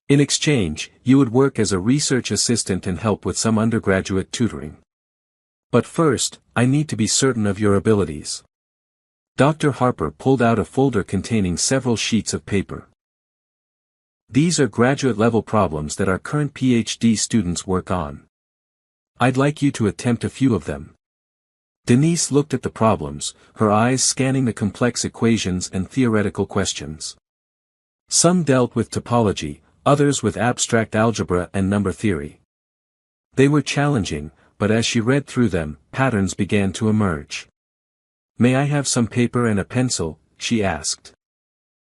In exchange, you would work as a research assistant and help with some undergraduate tutoring. "But first, I need to be certain of your abilities." Dr. Harper pulled out a folder containing several sheets of paper. "These are graduate-level problems that our current PhD students work on. I'd like you to attempt a few of them." Denise looked at the problems, her eyes scanning the complex equations and theoretical questions. Some dealt with topology, others with abstract algebra and number theory. They were challenging, but as she read through them, patterns began to emerge. "May I have some paper and a pencil?" she asked.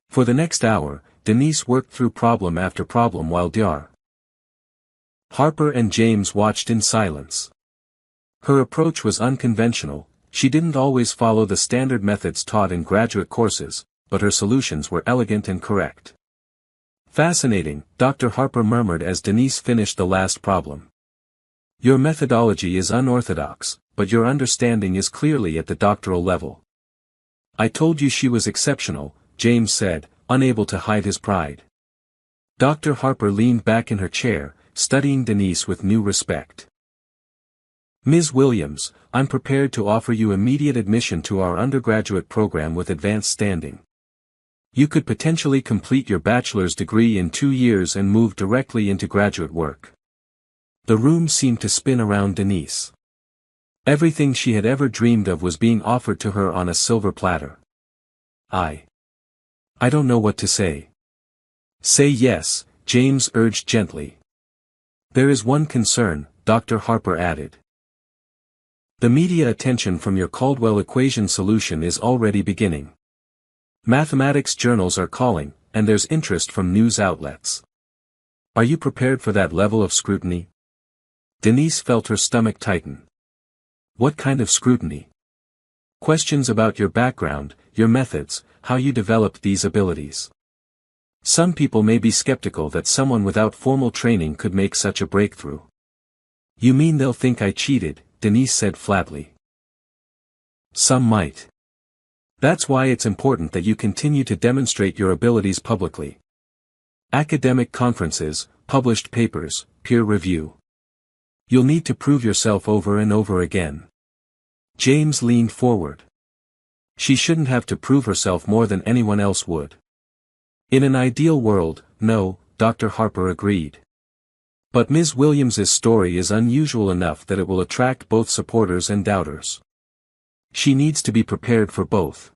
For the next hour, Denise worked through problem after problem while Dr. Harper and James watched in silence. Her approach was unconventional, she didn't always follow the standard methods taught in graduate courses, but her solutions were elegant and correct. "Fascinating," Dr. Harper murmured as Denise finished the last problem. "Your methodology is unorthodox, but your understanding is clearly at the doctoral level." "I told you she was exceptional," James said, unable to hide his pride. Dr. Harper leaned back in her chair, studying Denise with new respect. "Ms. Williams, I'm prepared to offer you immediate admission to our undergraduate program with advanced standing. You could potentially complete your bachelor's degree in 2 years and move directly into graduate work." The room seemed to spin around Denise. Everything she had ever dreamed of was being offered to her on a silver platter. I don't know what to say." "Say yes," James urged gently. "There is one concern," Dr. Harper added. "The media attention from your Caldwell equation solution is already beginning. Mathematics journals are calling, and there's interest from news outlets. Are you prepared for that level of scrutiny?" Denise felt her stomach tighten. "What kind of scrutiny?" "Questions about your background, your methods, how you developed these abilities. Some people may be skeptical that someone without formal training could make such a breakthrough." "You mean they'll think I cheated?" Denise said flatly. Some might. That's why it's important that you continue to demonstrate your abilities publicly. Academic conferences, published papers, peer review. You'll need to prove yourself over and over again. James leaned forward. She shouldn't have to prove herself more than anyone else would. In an ideal world, no, Dr. Harper agreed. But Ms. Williams's story is unusual enough that it will attract both supporters and doubters. She needs to be prepared for both.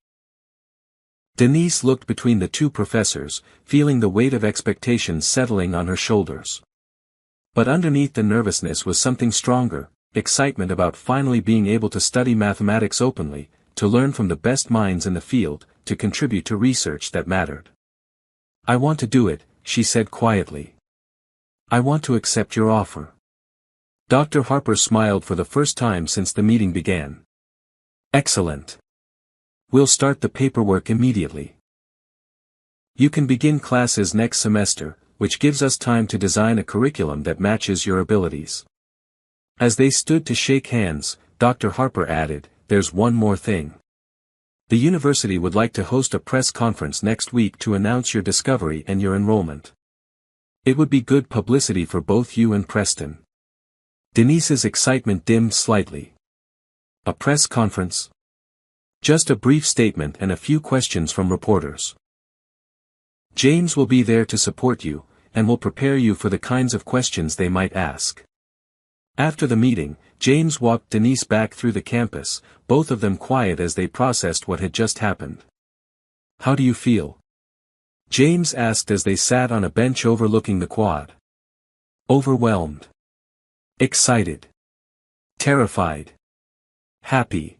Denise looked between the two professors, feeling the weight of expectation settling on her shoulders. But underneath the nervousness was something stronger, excitement about finally being able to study mathematics openly, to learn from the best minds in the field, to contribute to research that mattered. I want to do it, she said quietly. I want to accept your offer. Dr. Harper smiled for the first time since the meeting began. Excellent. We'll start the paperwork immediately. You can begin classes next semester, which gives us time to design a curriculum that matches your abilities. As they stood to shake hands, Dr. Harper added, there's one more thing. The university would like to host a press conference next week to announce your discovery and your enrollment. It would be good publicity for both you and Preston. Denise's excitement dimmed slightly. A press conference? Just a brief statement and a few questions from reporters. James will be there to support you, and will prepare you for the kinds of questions they might ask. After the meeting, James walked Denise back through the campus, both of them quiet as they processed what had just happened. How do you feel? James asked as they sat on a bench overlooking the quad. Overwhelmed. Excited. Terrified. Happy.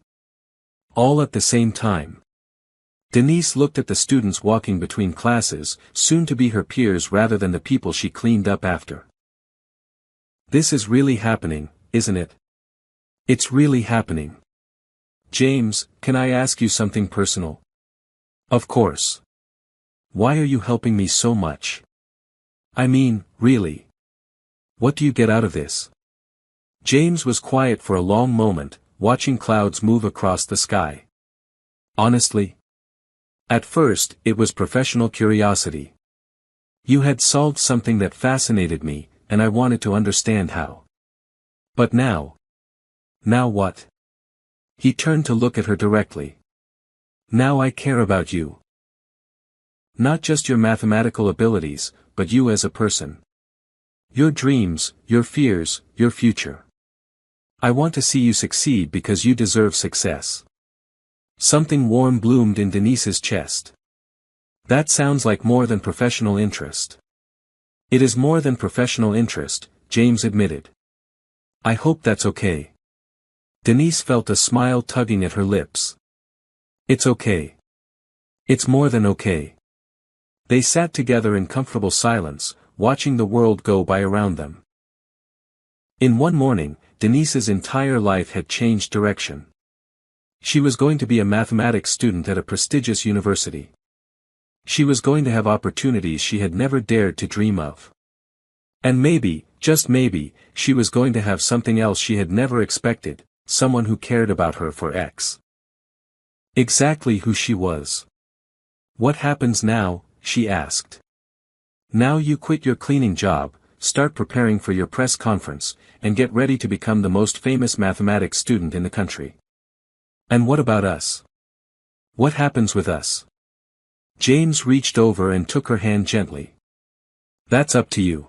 All at the same time. Denise looked at the students walking between classes, soon to be her peers rather than the people she cleaned up after. This is really happening, isn't it? It's really happening. James, can I ask you something personal? Of course. Why are you helping me so much? I mean, really. What do you get out of this? James was quiet for a long moment, watching clouds move across the sky. Honestly? At first, it was professional curiosity. You had solved something that fascinated me, and I wanted to understand how. But now? Now what? He turned to look at her directly. Now I care about you. Not just your mathematical abilities, but you as a person. Your dreams, your fears, your future. I want to see you succeed because you deserve success. Something warm bloomed in Denise's chest. That sounds like more than professional interest. It is more than professional interest, James admitted. I hope that's okay. Denise felt a smile tugging at her lips. It's okay. It's more than okay. They sat together in comfortable silence, watching the world go by around them. In one morning, Denise's entire life had changed direction. She was going to be a mathematics student at a prestigious university. She was going to have opportunities she had never dared to dream of. And maybe, just maybe, she was going to have something else she had never expected, someone who cared about her for X. Exactly who she was. What happens now? She asked. Now you quit your cleaning job, start preparing for your press conference, and get ready to become the most famous mathematics student in the country. And what about us? What happens with us? James reached over and took her hand gently. That's up to you.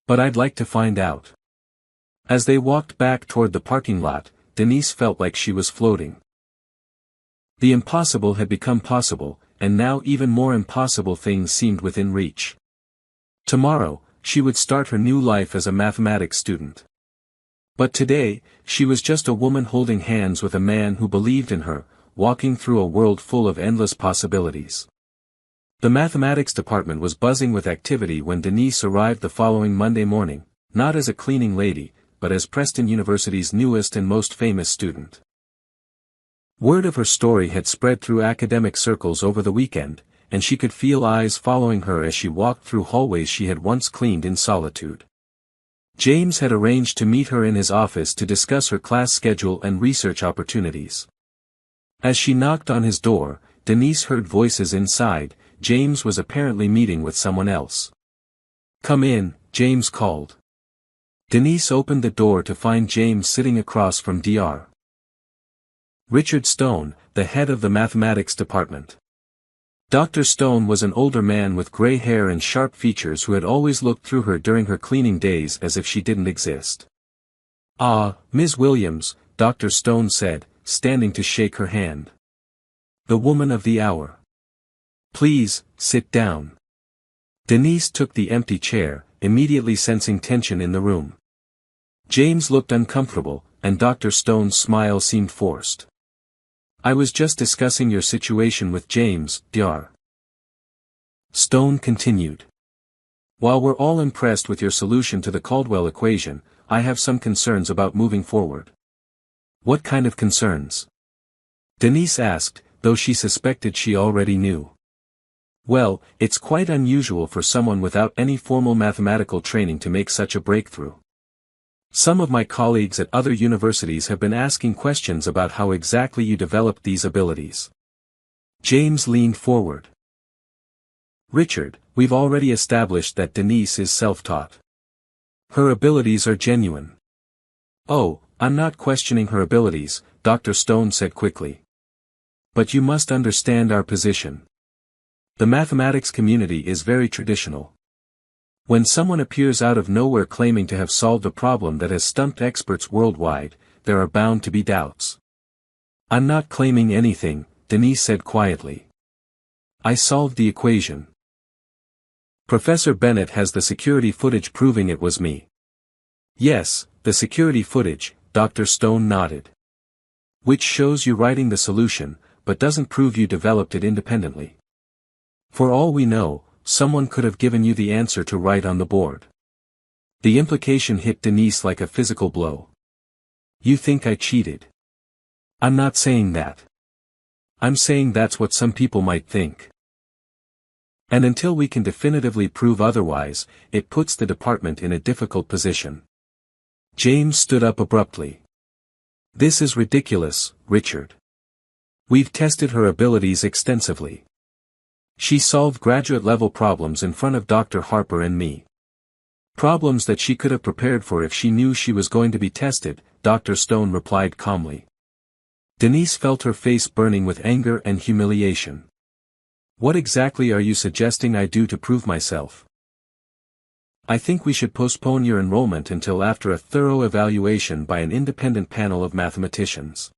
But I'd like to find out. As they walked back toward the parking lot, Denise felt like she was floating. The impossible had become possible, and now even more impossible things seemed within reach. Tomorrow, she would start her new life as a mathematics student. But today, she was just a woman holding hands with a man who believed in her, walking through a world full of endless possibilities. The mathematics department was buzzing with activity when Denise arrived the following Monday morning, not as a cleaning lady, but as Preston University's newest and most famous student. Word of her story had spread through academic circles over the weekend, and she could feel eyes following her as she walked through hallways she had once cleaned in solitude. James had arranged to meet her in his office to discuss her class schedule and research opportunities. As she knocked on his door, Denise heard voices inside. James was apparently meeting with someone else. "Come in," James called. Denise opened the door to find James sitting across from Dr. Richard Stone, the head of the mathematics department. Dr. Stone was an older man with gray hair and sharp features who had always looked through her during her cleaning days as if she didn't exist. "Ah, Ms. Williams," Dr. Stone said, standing to shake her hand. "The woman of the hour. Please, sit down." Denise took the empty chair, immediately sensing tension in the room. James looked uncomfortable, and Dr. Stone's smile seemed forced. "I was just discussing your situation with James, Dr. Stone continued. "While we're all impressed with your solution to the Caldwell equation, I have some concerns about moving forward." "What kind of concerns?" Denise asked, though she suspected she already knew. "Well, it's quite unusual for someone without any formal mathematical training to make such a breakthrough. Some of my colleagues at other universities have been asking questions about how exactly you developed these abilities." James leaned forward. "Richard, we've already established that Denise is self-taught. Her abilities are genuine." "Oh, I'm not questioning her abilities," Dr. Stone said quickly. "But you must understand our position. The mathematics community is very traditional. When someone appears out of nowhere claiming to have solved a problem that has stumped experts worldwide, there are bound to be doubts." "I'm not claiming anything," Denise said quietly. "I solved the equation. Professor Bennett has the security footage proving it was me." "Yes, the security footage," Dr. Stone nodded. "Which shows you writing the solution, but doesn't prove you developed it independently. For all we know, someone could have given you the answer to write on the board." The implication hit Denise like a physical blow. "You think I cheated?" "I'm not saying that. I'm saying that's what some people might think. And until we can definitively prove otherwise, it puts the department in a difficult position." James stood up abruptly. "This is ridiculous, Richard. We've tested her abilities extensively. She solved graduate-level problems in front of Dr. Harper and me. Problems that she could have prepared for if she knew she was going to be tested," Dr. Stone replied calmly. Denise felt her face burning with anger and humiliation. "What exactly are you suggesting I do to prove myself?" "I think we should postpone your enrollment until after a thorough evaluation by an independent panel of mathematicians.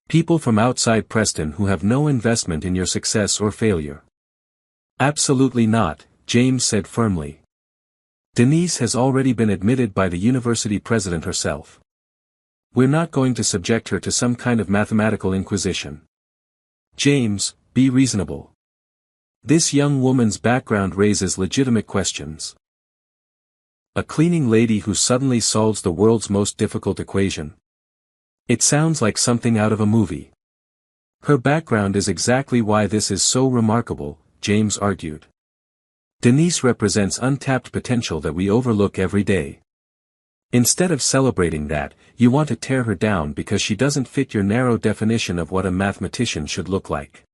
People from outside Preston who have no investment in your success or failure." "Absolutely not," James said firmly. "Denise has already been admitted by the university president herself. We're not going to subject her to some kind of mathematical inquisition." "James, be reasonable. This young woman's background raises legitimate questions. A cleaning lady who suddenly solves the world's most difficult equation. It sounds like something out of a movie." "Her background is exactly why this is so remarkable," James argued. "Denise represents untapped potential that we overlook every day. Instead of celebrating that, you want to tear her down because she doesn't fit your narrow definition of what a mathematician should look like."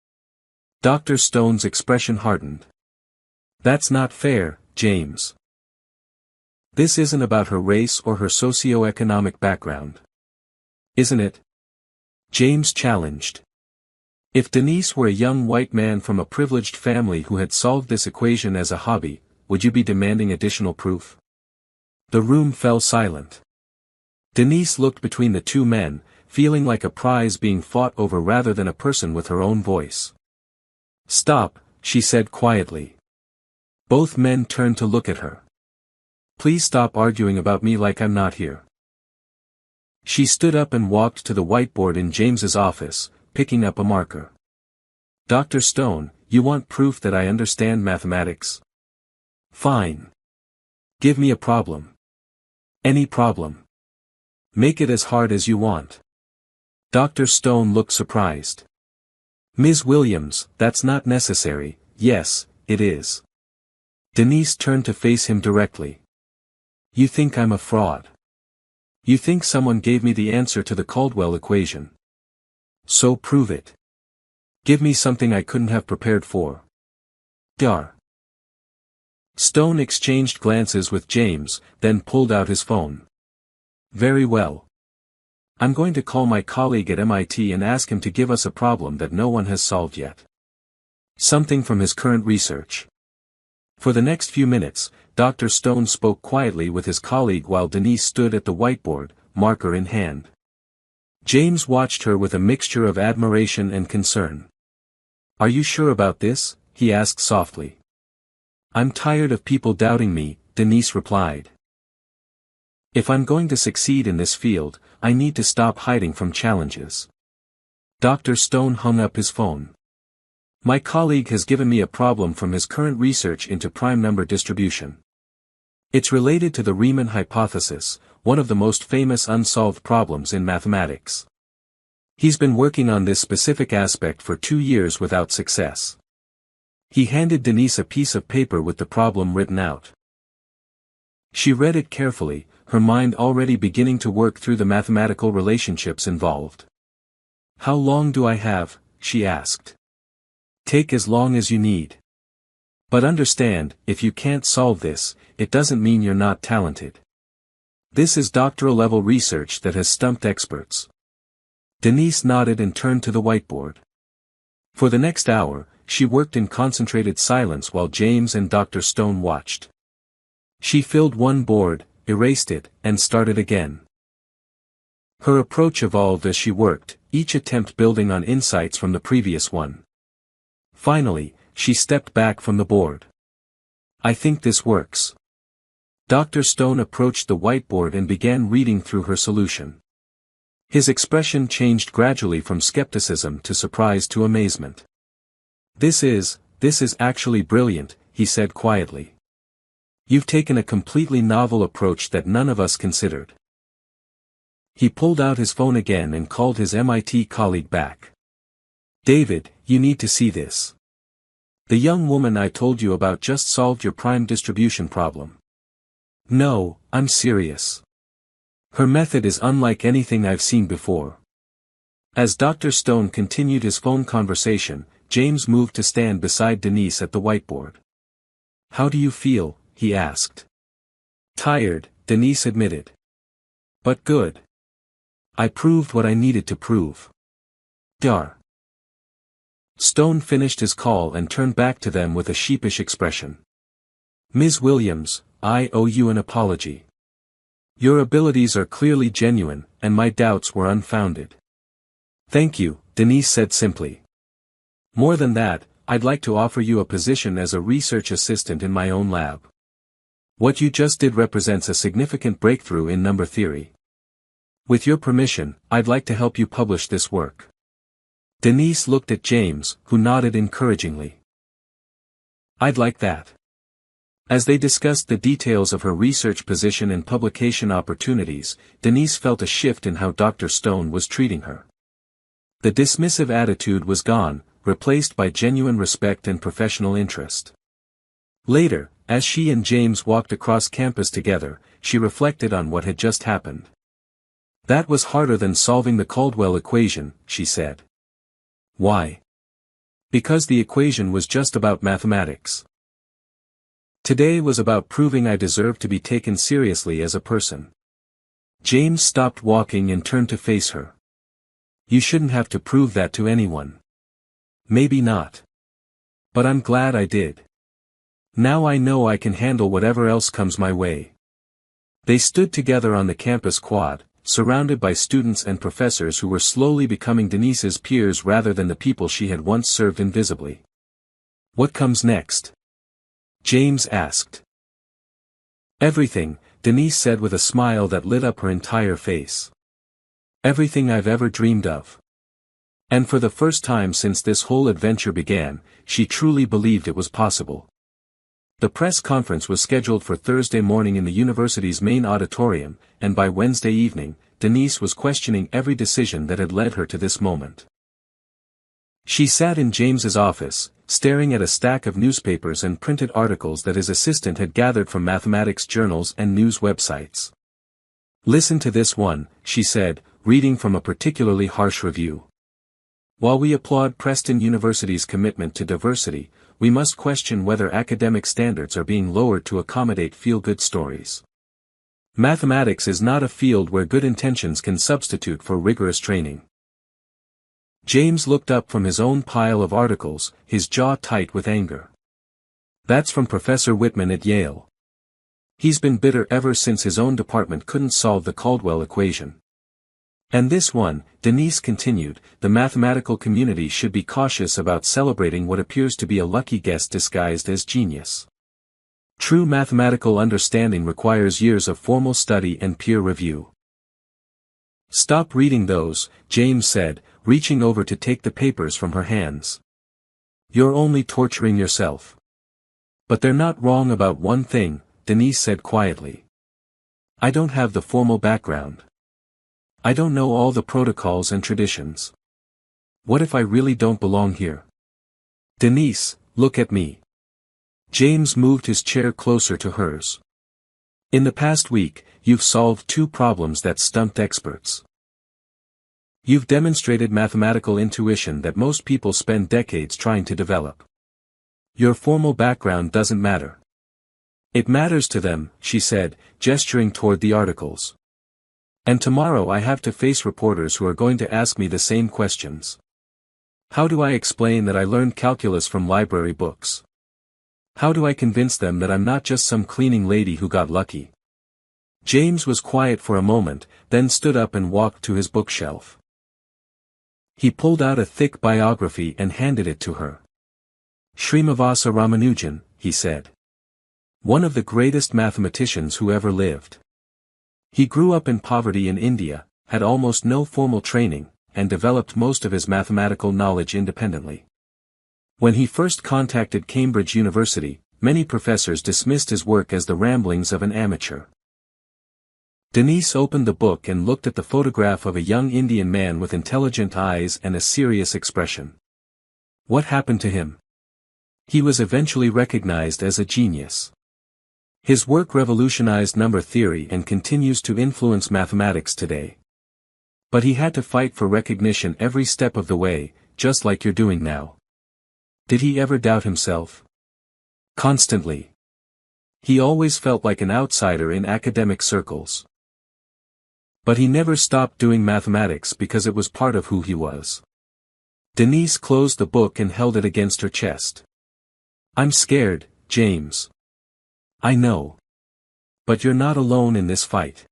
Dr. Stone's expression hardened. "That's not fair, James. This isn't about her race or her socio-economic background." "Isn't it?" James challenged. "If Denise were a young white man from a privileged family who had solved this equation as a hobby, would you be demanding additional proof?" The room fell silent. Denise looked between the two men, feeling like a prize being fought over rather than a person with her own voice. "Stop," she said quietly. Both men turned to look at her. "Please stop arguing about me like I'm not here." She stood up and walked to the whiteboard in James's office, picking up a marker. "Dr. Stone, you want proof that I understand mathematics? Fine. Give me a problem. Any problem. Make it as hard as you want." Dr. Stone looked surprised. "Ms. Williams, that's not necessary." "Yes, it is." Denise turned to face him directly. You think I'm a fraud. You think someone gave me the answer to the Caldwell equation. So prove it. Give me something I couldn't have prepared for. Dar. Stone exchanged glances with James, then pulled out his phone. Very well. I'm going to call my colleague at MIT and ask him to give us a problem that no one has solved yet. Something from his current research. For the next few minutes, Dr. Stone spoke quietly with his colleague while Denise stood at the whiteboard, marker in hand. James watched her with a mixture of admiration and concern. Are you sure about this? He asked softly. I'm tired of people doubting me, Denise replied. If I'm going to succeed in this field, I need to stop hiding from challenges. Dr. Stone hung up his phone. My colleague has given me a problem from his current research into prime number distribution. It's related to the Riemann hypothesis, one of the most famous unsolved problems in mathematics. He's been working on this specific aspect for 2 years without success. He handed Denise a piece of paper with the problem written out. She read it carefully, her mind already beginning to work through the mathematical relationships involved. How long do I have? She asked. Take as long as you need. But understand, if you can't solve this, it doesn't mean you're not talented. This is doctoral-level research that has stumped experts. Denise nodded and turned to the whiteboard. For the next hour, she worked in concentrated silence while James and Dr. Stone watched. She filled one board, erased it, and started again. Her approach evolved as she worked, each attempt building on insights from the previous one. Finally, she stepped back from the board. I think this works. Dr. Stone approached the whiteboard and began reading through her solution. His expression changed gradually from skepticism to surprise to amazement. This is actually brilliant, he said quietly. You've taken a completely novel approach that none of us considered. He pulled out his phone again and called his MIT colleague back. David, you need to see this. The young woman I told you about just solved your prime distribution problem. No, I'm serious. Her method is unlike anything I've seen before. As Dr. Stone continued his phone conversation, James moved to stand beside Denise at the whiteboard. How do you feel? He asked. Tired, Denise admitted. But good. I proved what I needed to prove. Dar. Stone finished his call and turned back to them with a sheepish expression. Ms. Williams, I owe you an apology. Your abilities are clearly genuine, and my doubts were unfounded. Thank you, Denise said simply. More than that, I'd like to offer you a position as a research assistant in my own lab. What you just did represents a significant breakthrough in number theory. With your permission, I'd like to help you publish this work. Denise looked at James, who nodded encouragingly. I'd like that. As they discussed the details of her research position and publication opportunities, Denise felt a shift in how Dr. Stone was treating her. The dismissive attitude was gone, replaced by genuine respect and professional interest. Later, as she and James walked across campus together, she reflected on what had just happened. That was harder than solving the Caldwell equation, she said. Why? Because the equation was just about mathematics. Today was about proving I deserve to be taken seriously as a person. James stopped walking and turned to face her. You shouldn't have to prove that to anyone. Maybe not. But I'm glad I did. Now I know I can handle whatever else comes my way. They stood together on the campus quad, surrounded by students and professors who were slowly becoming Denise's peers rather than the people she had once served invisibly. What comes next? James asked. Everything, Denise said with a smile that lit up her entire face. Everything I've ever dreamed of. And for the first time since this whole adventure began, she truly believed it was possible. The press conference was scheduled for Thursday morning in the university's main auditorium, and by Wednesday evening, Denise was questioning every decision that had led her to this moment. She sat in James's office, staring at a stack of newspapers and printed articles that his assistant had gathered from mathematics journals and news websites. "Listen to this one," she said, reading from a particularly harsh review. "While we applaud Preston University's commitment to diversity, we must question whether academic standards are being lowered to accommodate feel-good stories. Mathematics is not a field where good intentions can substitute for rigorous training." James looked up from his own pile of articles, his jaw tight with anger. "That's from Professor Whitman at Yale. He's been bitter ever since his own department couldn't solve the Caldwell equation. And this one," Denise continued, "the mathematical community should be cautious about celebrating what appears to be a lucky guess disguised as genius. True mathematical understanding requires years of formal study and peer review." "Stop reading those," James said, reaching over to take the papers from her hands. "You're only torturing yourself." "But they're not wrong about one thing," Denise said quietly. "I don't have the formal background. I don't know all the protocols and traditions. What if I really don't belong here? Denise, look at me." James moved his chair closer to hers. "In the past week, you've solved 2 problems that stumped experts. You've demonstrated mathematical intuition that most people spend decades trying to develop. Your formal background doesn't matter." "It matters to them," she said, gesturing toward the articles. "And tomorrow I have to face reporters who are going to ask me the same questions. How do I explain that I learned calculus from library books? How do I convince them that I'm not just some cleaning lady who got lucky?" James was quiet for a moment, then stood up and walked to his bookshelf. He pulled out a thick biography and handed it to her. "Srinivasa Ramanujan," he said. "One of the greatest mathematicians who ever lived. He grew up in poverty in India, had almost no formal training, and developed most of his mathematical knowledge independently. When he first contacted Cambridge University, many professors dismissed his work as the ramblings of an amateur." Denise opened the book and looked at the photograph of a young Indian man with intelligent eyes and a serious expression. "What happened to him?" "He was eventually recognized as a genius. His work revolutionized number theory and continues to influence mathematics today. But he had to fight for recognition every step of the way, just like you're doing now." "Did he ever doubt himself?" "Constantly. He always felt like an outsider in academic circles. But he never stopped doing mathematics because it was part of who he was." Denise closed the book and held it against her chest. "I'm scared, James." "I know. But you're not alone in this fight.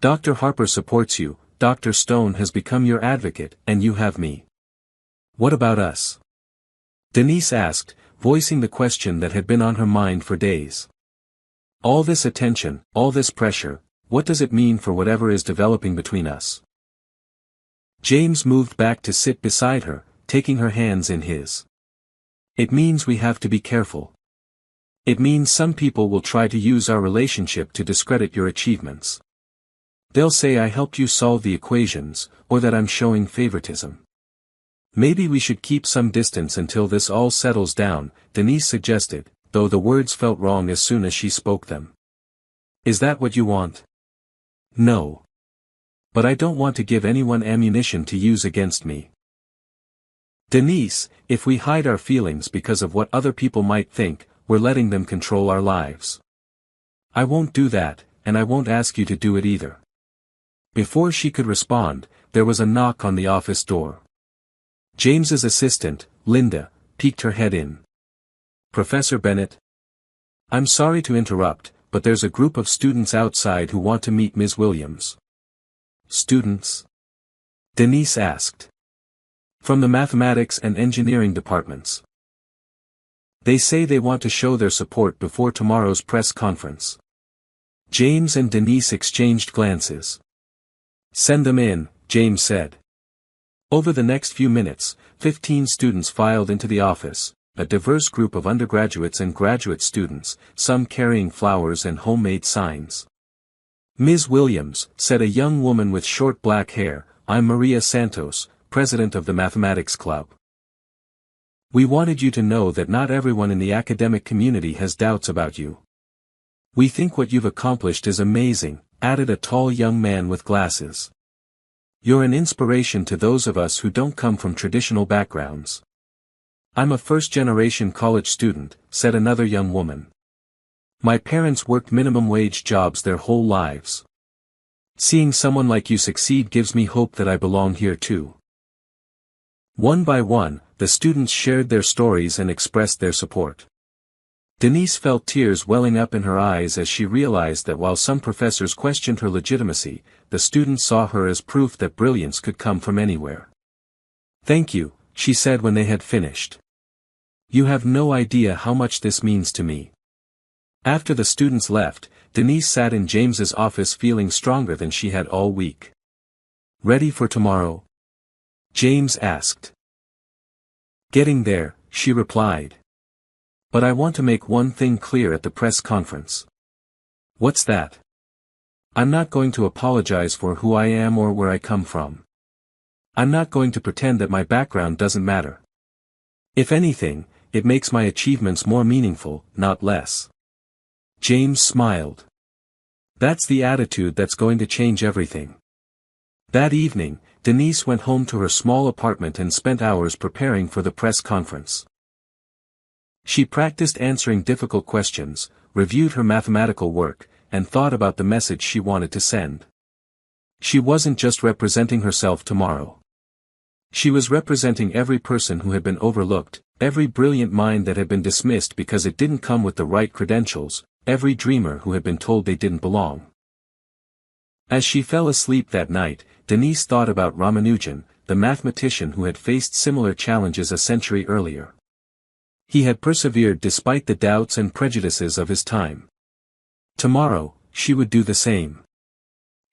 Dr. Harper supports you, Dr. Stone has become your advocate, and you have me. What about us?" Denise asked, voicing the question that had been on her mind for days. "All this attention, all this pressure, what does it mean for whatever is developing between us?" James moved back to sit beside her, taking her hands in his. "It means we have to be careful. It means some people will try to use our relationship to discredit your achievements. They'll say I helped you solve the equations, or that I'm showing favoritism. Maybe we should keep some distance until this all settles down," Denise suggested, though the words felt wrong as soon as she spoke them. "Is that what you want?" "No. But I don't want to give anyone ammunition to use against me. Denise, if we hide our feelings because of what other people might think, we're letting them control our lives. I won't do that, and I won't ask you to do it either." Before she could respond, there was a knock on the office door. James's assistant, Linda, peeked her head in. "Professor Bennett?" "I'm sorry to interrupt, but there's a group of students outside who want to meet Ms. Williams." "Students?" Denise asked. "From the mathematics and engineering departments. They say they want to show their support before tomorrow's press conference." James and Denise exchanged glances. "Send them in," James said. Over the next few minutes, 15 students filed into the office, a diverse group of undergraduates and graduate students, some carrying flowers and homemade signs. "Ms. Williams," said a young woman with short black hair, "I'm Maria Santos, president of the Mathematics Club." We wanted you to know that not everyone in the academic community has doubts about you. We think what you've accomplished is amazing," added a tall young man with glasses. "You're an inspiration to those of us who don't come from traditional backgrounds." "I'm a first-generation college student," said another young woman. "My parents worked minimum-wage jobs their whole lives. Seeing someone like you succeed gives me hope that I belong here too." One by one, the students shared their stories and expressed their support. Denise felt tears welling up in her eyes as she realized that while some professors questioned her legitimacy, the students saw her as proof that brilliance could come from anywhere. "Thank you," she said when they had finished. "You have no idea how much this means to me." After the students left, Denise sat in James's office feeling stronger than she had all week. "Ready for tomorrow?" James asked. "Getting there," she replied. "But I want to make one thing clear at the press conference." "What's that?" "I'm not going to apologize for who I am or where I come from. I'm not going to pretend that my background doesn't matter. If anything, it makes my achievements more meaningful, not less." James smiled. "That's the attitude that's going to change everything." That evening, Denise went home to her small apartment and spent hours preparing for the press conference. She practiced answering difficult questions, reviewed her mathematical work, and thought about the message she wanted to send. She wasn't just representing herself tomorrow. She was representing every person who had been overlooked, every brilliant mind that had been dismissed because it didn't come with the right credentials, every dreamer who had been told they didn't belong. As she fell asleep that night, Denise thought about Ramanujan, the mathematician who had faced similar challenges a century earlier. He had persevered despite the doubts and prejudices of his time. Tomorrow, she would do the same.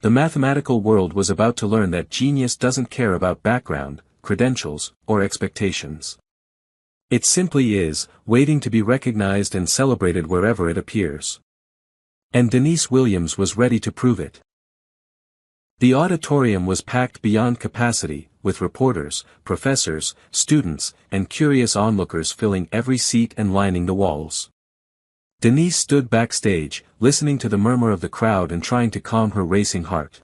The mathematical world was about to learn that genius doesn't care about background, credentials, or expectations. It simply is, waiting to be recognized and celebrated wherever it appears. And Denise Williams was ready to prove it. The auditorium was packed beyond capacity, with reporters, professors, students, and curious onlookers filling every seat and lining the walls. Denise stood backstage, listening to the murmur of the crowd and trying to calm her racing heart.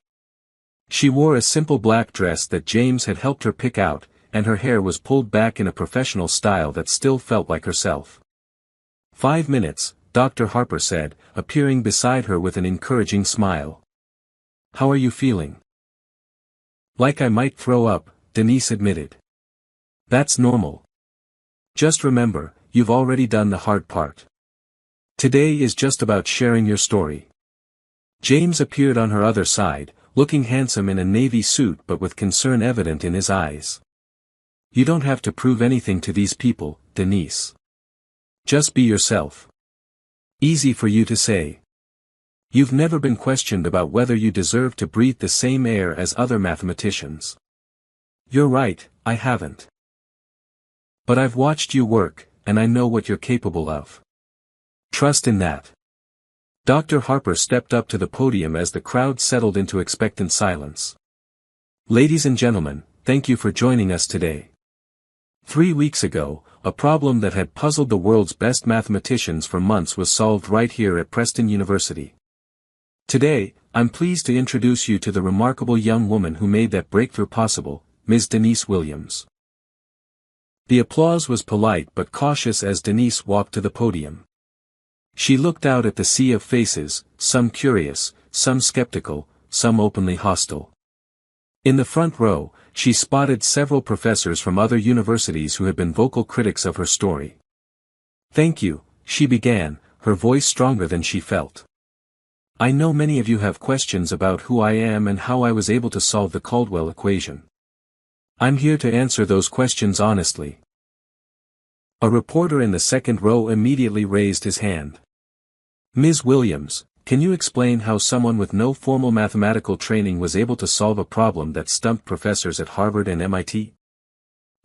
She wore a simple black dress that James had helped her pick out, and her hair was pulled back in a professional style that still felt like herself. "5 minutes," Dr. Harper said, appearing beside her with an encouraging smile. "How are you feeling?" "Like I might throw up," Denise admitted. "That's normal. Just remember, you've already done the hard part. Today is just about sharing your story." James appeared on her other side, looking handsome in a navy suit but with concern evident in his eyes. "You don't have to prove anything to these people, Denise. Just be yourself. Easy for you to say. You've never been questioned about whether you deserve to breathe the same air as other mathematicians." "You're right, I haven't. But I've watched you work, and I know what you're capable of. Trust in that." Dr. Harper stepped up to the podium as the crowd settled into expectant silence. "Ladies and gentlemen, thank you for joining us today. 3 weeks ago, a problem that had puzzled the world's best mathematicians for months was solved right here at Preston University. Today, I'm pleased to introduce you to the remarkable young woman who made that breakthrough possible, Ms. Denise Williams." The applause was polite but cautious as Denise walked to the podium. She looked out at the sea of faces, some curious, some skeptical, some openly hostile. In the front row, she spotted several professors from other universities who had been vocal critics of her story. "Thank you," she began, her voice stronger than she felt. "I know many of you have questions about who I am and how I was able to solve the Caldwell equation. I'm here to answer those questions honestly." A reporter in the second row immediately raised his hand. "Ms. Williams, can you explain how someone with no formal mathematical training was able to solve a problem that stumped professors at Harvard and MIT?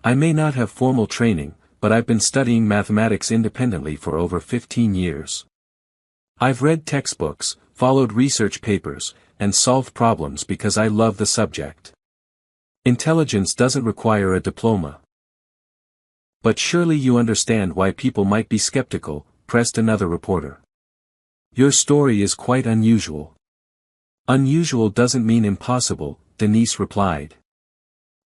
I may not have formal training, but I've been studying mathematics independently for over 15 years. I've read textbooks, followed research papers, and solved problems because I love the subject. Intelligence doesn't require a diploma." But surely you understand why people might be skeptical, pressed another reporter. Your story is quite unusual. Unusual doesn't mean impossible, Denise replied.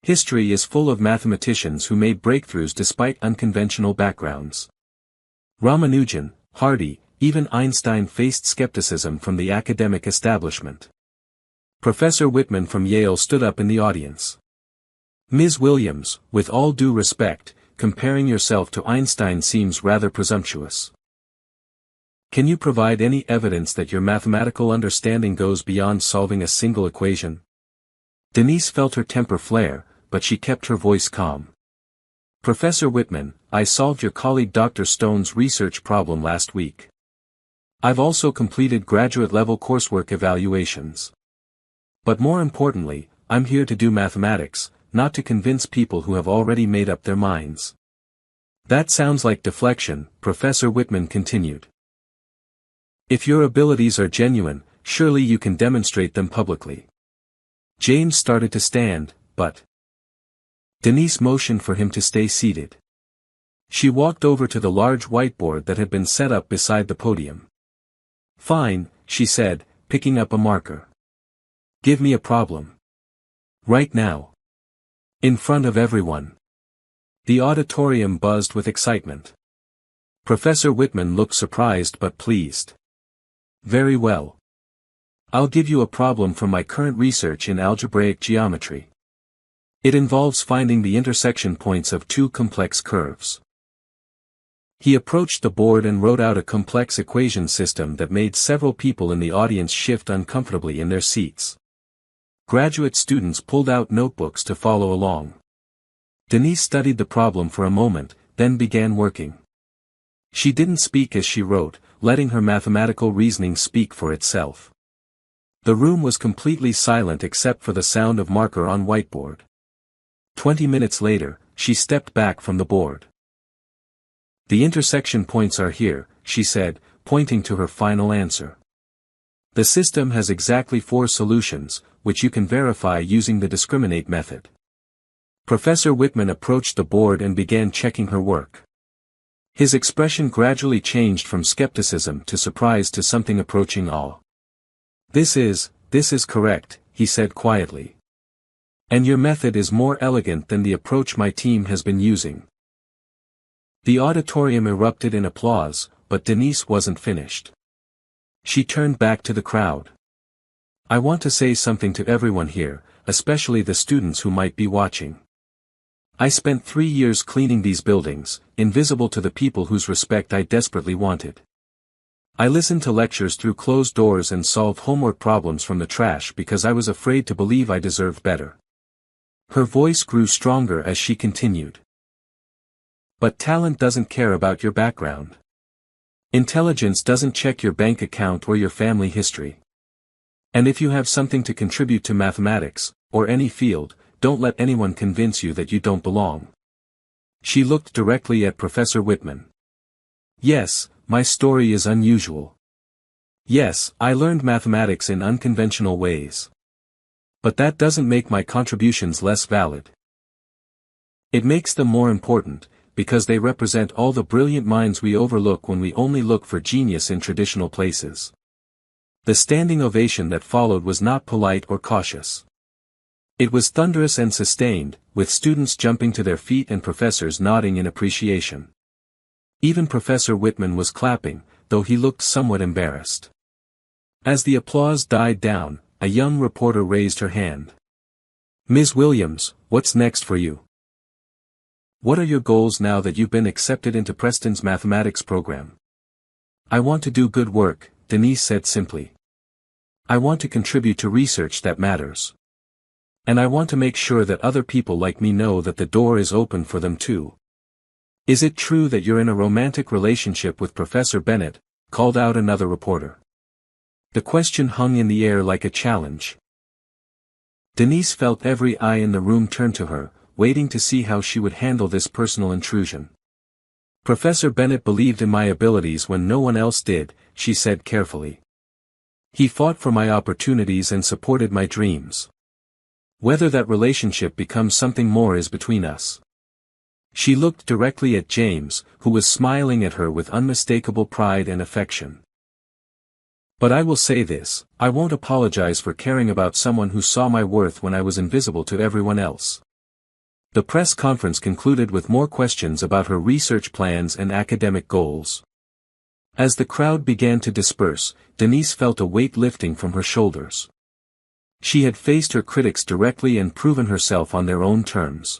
History is full of mathematicians who made breakthroughs despite unconventional backgrounds. Ramanujan, Hardy, even Einstein faced skepticism from the academic establishment. Professor Whitman from Yale stood up in the audience. Ms. Williams, with all due respect, comparing yourself to Einstein seems rather presumptuous. Can you provide any evidence that your mathematical understanding goes beyond solving a single equation? Denise felt her temper flare, but she kept her voice calm. Professor Whitman, I solved your colleague Dr. Stone's research problem last week. I've also completed graduate-level coursework evaluations. But more importantly, I'm here to do mathematics, not to convince people who have already made up their minds. That sounds like deflection, Professor Whitman continued. If your abilities are genuine, surely you can demonstrate them publicly. James started to stand, but Denise motioned for him to stay seated. She walked over to the large whiteboard that had been set up beside the podium. Fine, she said, picking up a marker. Give me a problem. Right now. In front of everyone. The auditorium buzzed with excitement. Professor Whitman looked surprised but pleased. Very well. I'll give you a problem from my current research in algebraic geometry. It involves finding the intersection points of two complex curves. He approached the board and wrote out a complex equation system that made several people in the audience shift uncomfortably in their seats. Graduate students pulled out notebooks to follow along. Denise studied the problem for a moment, then began working. She didn't speak as she wrote, letting her mathematical reasoning speak for itself. The room was completely silent except for the sound of marker on whiteboard. 20 minutes later, she stepped back from the board. The intersection points are here, she said, pointing to her final answer. The system has exactly 4 solutions, which you can verify using the discriminate method. Professor Whitman approached the board and began checking her work. His expression gradually changed from skepticism to surprise to something approaching awe. This is correct, he said quietly. And your method is more elegant than the approach my team has been using. The auditorium erupted in applause, but Denise wasn't finished. She turned back to the crowd. I want to say something to everyone here, especially the students who might be watching. I spent 3 years cleaning these buildings, invisible to the people whose respect I desperately wanted. I listened to lectures through closed doors and solved homework problems from the trash because I was afraid to believe I deserved better. Her voice grew stronger as she continued. But talent doesn't care about your background. Intelligence doesn't check your bank account or your family history. And if you have something to contribute to mathematics, or any field, don't let anyone convince you that you don't belong. She looked directly at Professor Whitman. Yes, my story is unusual. Yes, I learned mathematics in unconventional ways. But that doesn't make my contributions less valid. It makes them more important, because they represent all the brilliant minds we overlook when we only look for genius in traditional places. The standing ovation that followed was not polite or cautious. It was thunderous and sustained, with students jumping to their feet and professors nodding in appreciation. Even Professor Whitman was clapping, though he looked somewhat embarrassed. As the applause died down, a young reporter raised her hand. Ms. Williams, what's next for you? What are your goals now that you've been accepted into Preston's mathematics program? I want to do good work, Denise said simply. I want to contribute to research that matters. And I want to make sure that other people like me know that the door is open for them too. Is it true that you're in a romantic relationship with Professor Bennett? Called out another reporter. The question hung in the air like a challenge. Denise felt every eye in the room turn to her, waiting to see how she would handle this personal intrusion. Professor Bennett believed in my abilities when no one else did, she said carefully. He fought for my opportunities and supported my dreams. Whether that relationship becomes something more is between us. She looked directly at James, who was smiling at her with unmistakable pride and affection. "But I will say this, I won't apologize for caring about someone who saw my worth when I was invisible to everyone else." The press conference concluded with more questions about her research plans and academic goals. As the crowd began to disperse, Denise felt a weight lifting from her shoulders. She had faced her critics directly and proven herself on their own terms.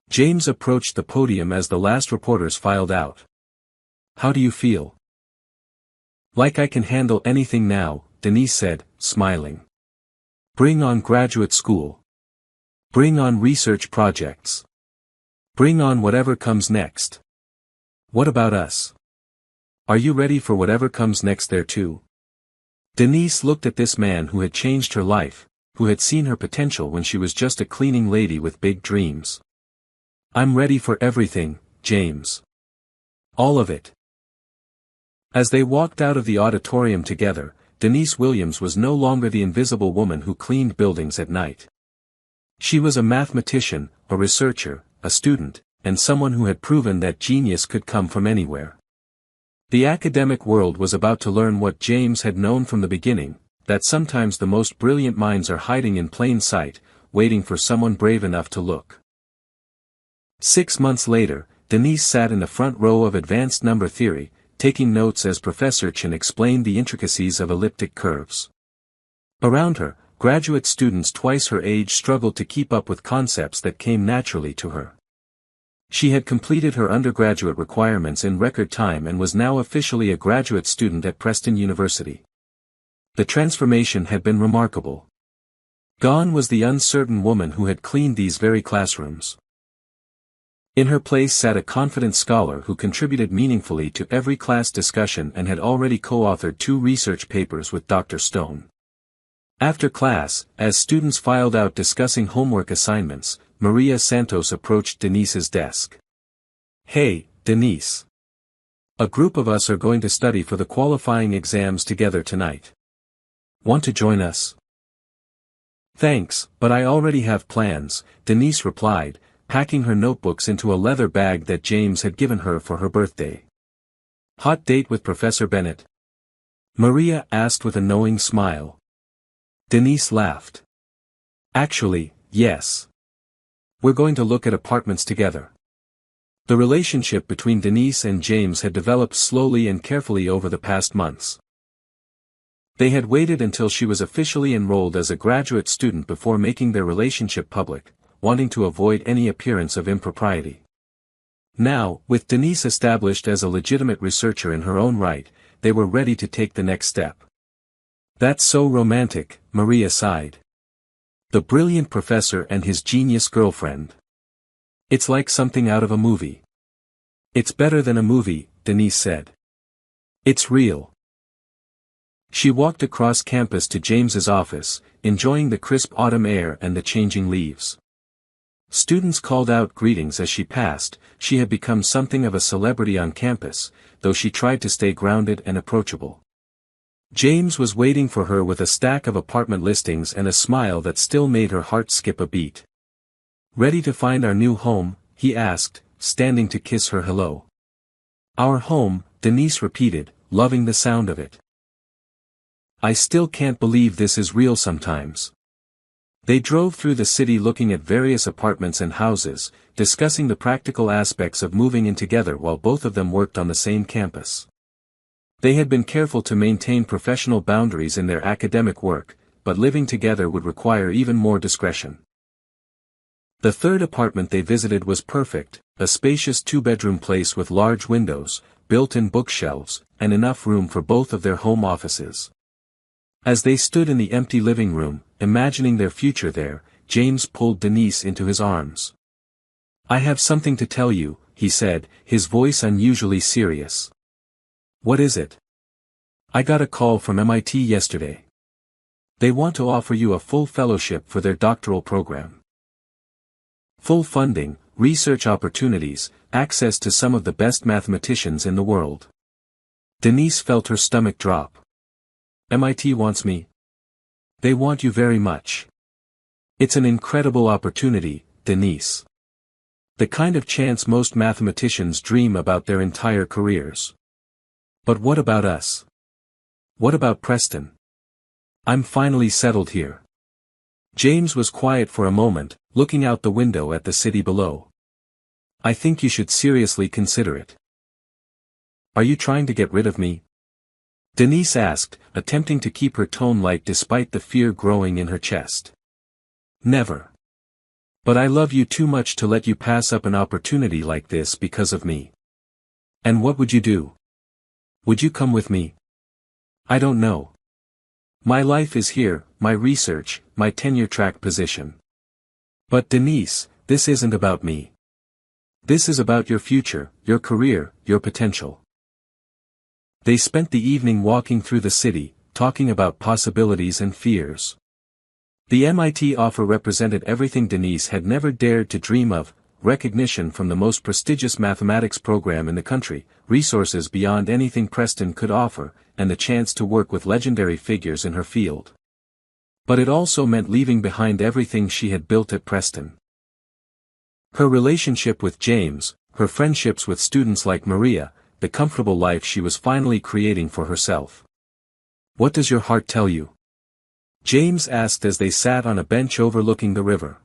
James approached the podium as the last reporters filed out. "How do you feel?" "Like I can handle anything now," Denise said, smiling. "Bring on graduate school. Bring on research projects. Bring on whatever comes next. What about us? Are you ready for whatever comes next there too?" Denise looked at this man who had changed her life, who had seen her potential when she was just a cleaning lady with big dreams. "I'm ready for everything, James. All of it." As they walked out of the auditorium together, Denise Williams was no longer the invisible woman who cleaned buildings at night. She was a mathematician, a researcher, a student, and someone who had proven that genius could come from anywhere. The academic world was about to learn what James had known from the beginning, that sometimes the most brilliant minds are hiding in plain sight, waiting for someone brave enough to look. 6 months later, Denise sat in the front row of advanced number theory, taking notes as Professor Chen explained the intricacies of elliptic curves. Around her, graduate students twice her age struggled to keep up with concepts that came naturally to her. She had completed her undergraduate requirements in record time and was now officially a graduate student at Preston University. The transformation had been remarkable. Gone was the uncertain woman who had cleaned these very classrooms. In her place sat a confident scholar who contributed meaningfully to every class discussion and had already co-authored 2 research papers with Dr. Stone. After class, as students filed out discussing homework assignments, Maria Santos approached Denise's desk. "Hey, Denise. A group of us are going to study for the qualifying exams together tonight. Want to join us?" "Thanks, but I already have plans," Denise replied, packing her notebooks into a leather bag that James had given her for her birthday. "Hot date with Professor Bennett?" Maria asked with a knowing smile. Denise laughed. "Actually, yes. We're going to look at apartments together." The relationship between Denise and James had developed slowly and carefully over the past months. They had waited until she was officially enrolled as a graduate student before making their relationship public, wanting to avoid any appearance of impropriety. Now, with Denise established as a legitimate researcher in her own right, they were ready to take the next step. "That's so romantic," Maria sighed. "The brilliant professor and his genius girlfriend. It's like something out of a movie." "It's better than a movie," Denise said. "It's real." She walked across campus to James's office, enjoying the crisp autumn air and the changing leaves. Students called out greetings as she passed. She had become something of a celebrity on campus, though she tried to stay grounded and approachable. James was waiting for her with a stack of apartment listings and a smile that still made her heart skip a beat. "Ready to find our new home?" he asked, standing to kiss her hello. "Our home," Denise repeated, loving the sound of it. "I still can't believe this is real sometimes." They drove through the city looking at various apartments and houses, discussing the practical aspects of moving in together while both of them worked on the same campus. They had been careful to maintain professional boundaries in their academic work, but living together would require even more discretion. The third apartment they visited was perfect, a spacious 2-bedroom place with large windows, built-in bookshelves, and enough room for both of their home offices. As they stood in the empty living room, imagining their future there, James pulled Denise into his arms. "I have something to tell you," he said, his voice unusually serious. "What is it?" "I got a call from MIT yesterday. They want to offer you a full fellowship for their doctoral program. Full funding, research opportunities, access to some of the best mathematicians in the world." Denise felt her stomach drop. "MIT wants me?" "They want you very much. It's an incredible opportunity, Denise. The kind of chance most mathematicians dream about their entire careers. But what about us? What about Preston? I'm finally settled here. James was quiet for a moment, looking out the window at the city below. I think you should seriously consider it. Are you trying to get rid of me? Denise asked, attempting to keep her tone light despite the fear growing in her chest. Never. But I love you too much to let you pass up an opportunity like this because of me. And what would you do? Would you come with me? I don't know. My life is here, my research, my tenure-track position. But Denise, this isn't about me. This is about your future, your career, your potential. They spent the evening walking through the city, talking about possibilities and fears. The MIT offer represented everything Denise had never dared to dream of: recognition from the most prestigious mathematics program in the country, resources beyond anything Preston could offer, and the chance to work with legendary figures in her field. But it also meant leaving behind everything she had built at Preston. Her relationship with James, her friendships with students like Maria, the comfortable life she was finally creating for herself. What does your heart tell you? James asked as they sat on a bench overlooking the river.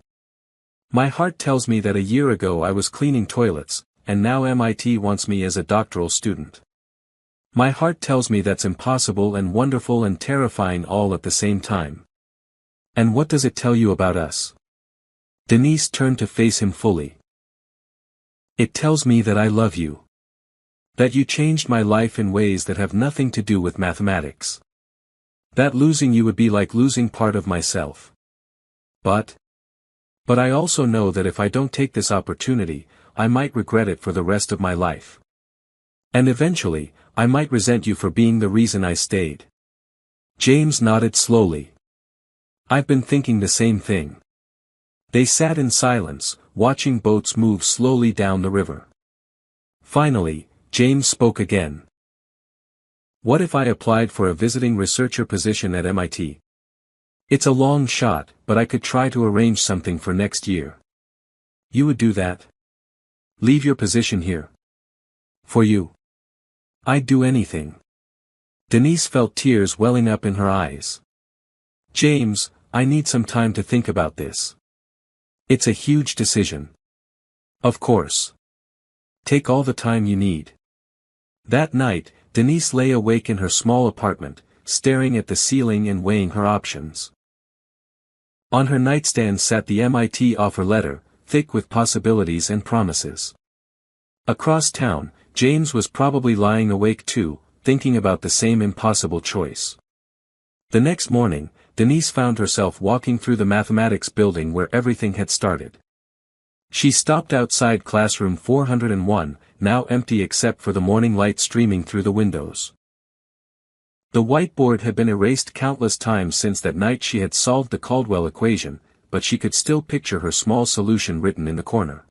My heart tells me that a year ago I was cleaning toilets, and now MIT wants me as a doctoral student. My heart tells me that's impossible and wonderful and terrifying all at the same time. And what does it tell you about us? Denise turned to face him fully. It tells me that I love you. That you changed my life in ways that have nothing to do with mathematics. That losing you would be like losing part of myself. But I also know that if I don't take this opportunity, I might regret it for the rest of my life. And eventually, I might resent you for being the reason I stayed. James nodded slowly. I've been thinking the same thing. They sat in silence, watching boats move slowly down the river. Finally, James spoke again. What if I applied for a visiting researcher position at MIT? It's a long shot, but I could try to arrange something for next year. You would do that? Leave your position here? For you? I'd do anything. Denise felt tears welling up in her eyes. James, I need some time to think about this. It's a huge decision. Of course. Take all the time you need. That night, Denise lay awake in her small apartment, staring at the ceiling and weighing her options. On her nightstand sat the MIT offer letter, thick with possibilities and promises. Across town, James was probably lying awake too, thinking about the same impossible choice. The next morning, Denise found herself walking through the mathematics building where everything had started. She stopped outside classroom 401, now empty except for the morning light streaming through the windows. The whiteboard had been erased countless times since that night she had solved the Caldwell equation, but she could still picture her small solution written in the corner.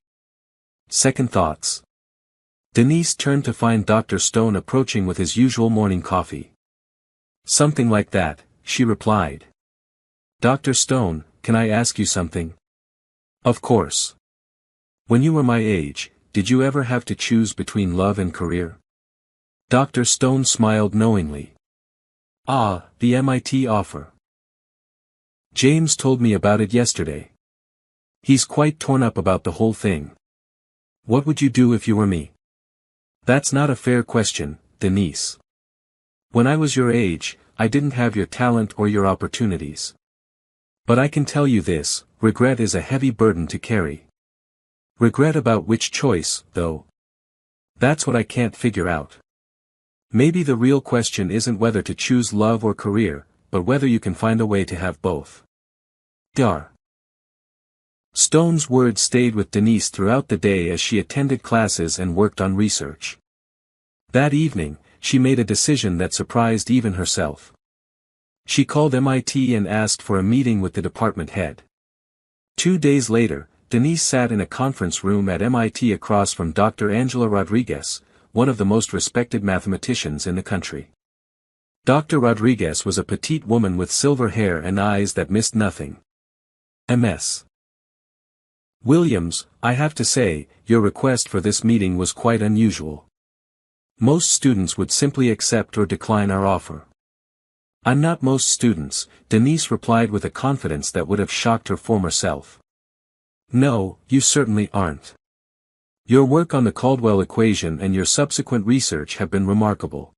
Second thoughts. Denise turned to find Dr. Stone approaching with his usual morning coffee. Something like that, she replied. Dr. Stone, can I ask you something? Of course. When you were my age, did you ever have to choose between love and career? Dr. Stone smiled knowingly. Ah, the MIT offer. James told me about it yesterday. He's quite torn up about the whole thing. What would you do if you were me? That's not a fair question, Denise. When I was your age, I didn't have your talent or your opportunities. But I can tell you this, regret is a heavy burden to carry. Regret about which choice, though? That's what I can't figure out. Maybe the real question isn't whether to choose love or career, but whether you can find a way to have both. Dar. Stone's words stayed with Denise throughout the day as she attended classes and worked on research. That evening, she made a decision that surprised even herself. She called MIT and asked for a meeting with the department head. 2 days later, Denise sat in a conference room at MIT across from Dr. Angela Rodriguez, one of the most respected mathematicians in the country. Dr. Rodriguez was a petite woman with silver hair and eyes that missed nothing. MS. Williams, I have to say, your request for this meeting was quite unusual. Most students would simply accept or decline our offer. I'm not most students, Denise replied with a confidence that would have shocked her former self. No, you certainly aren't. Your work on the Caldwell equation and your subsequent research have been remarkable.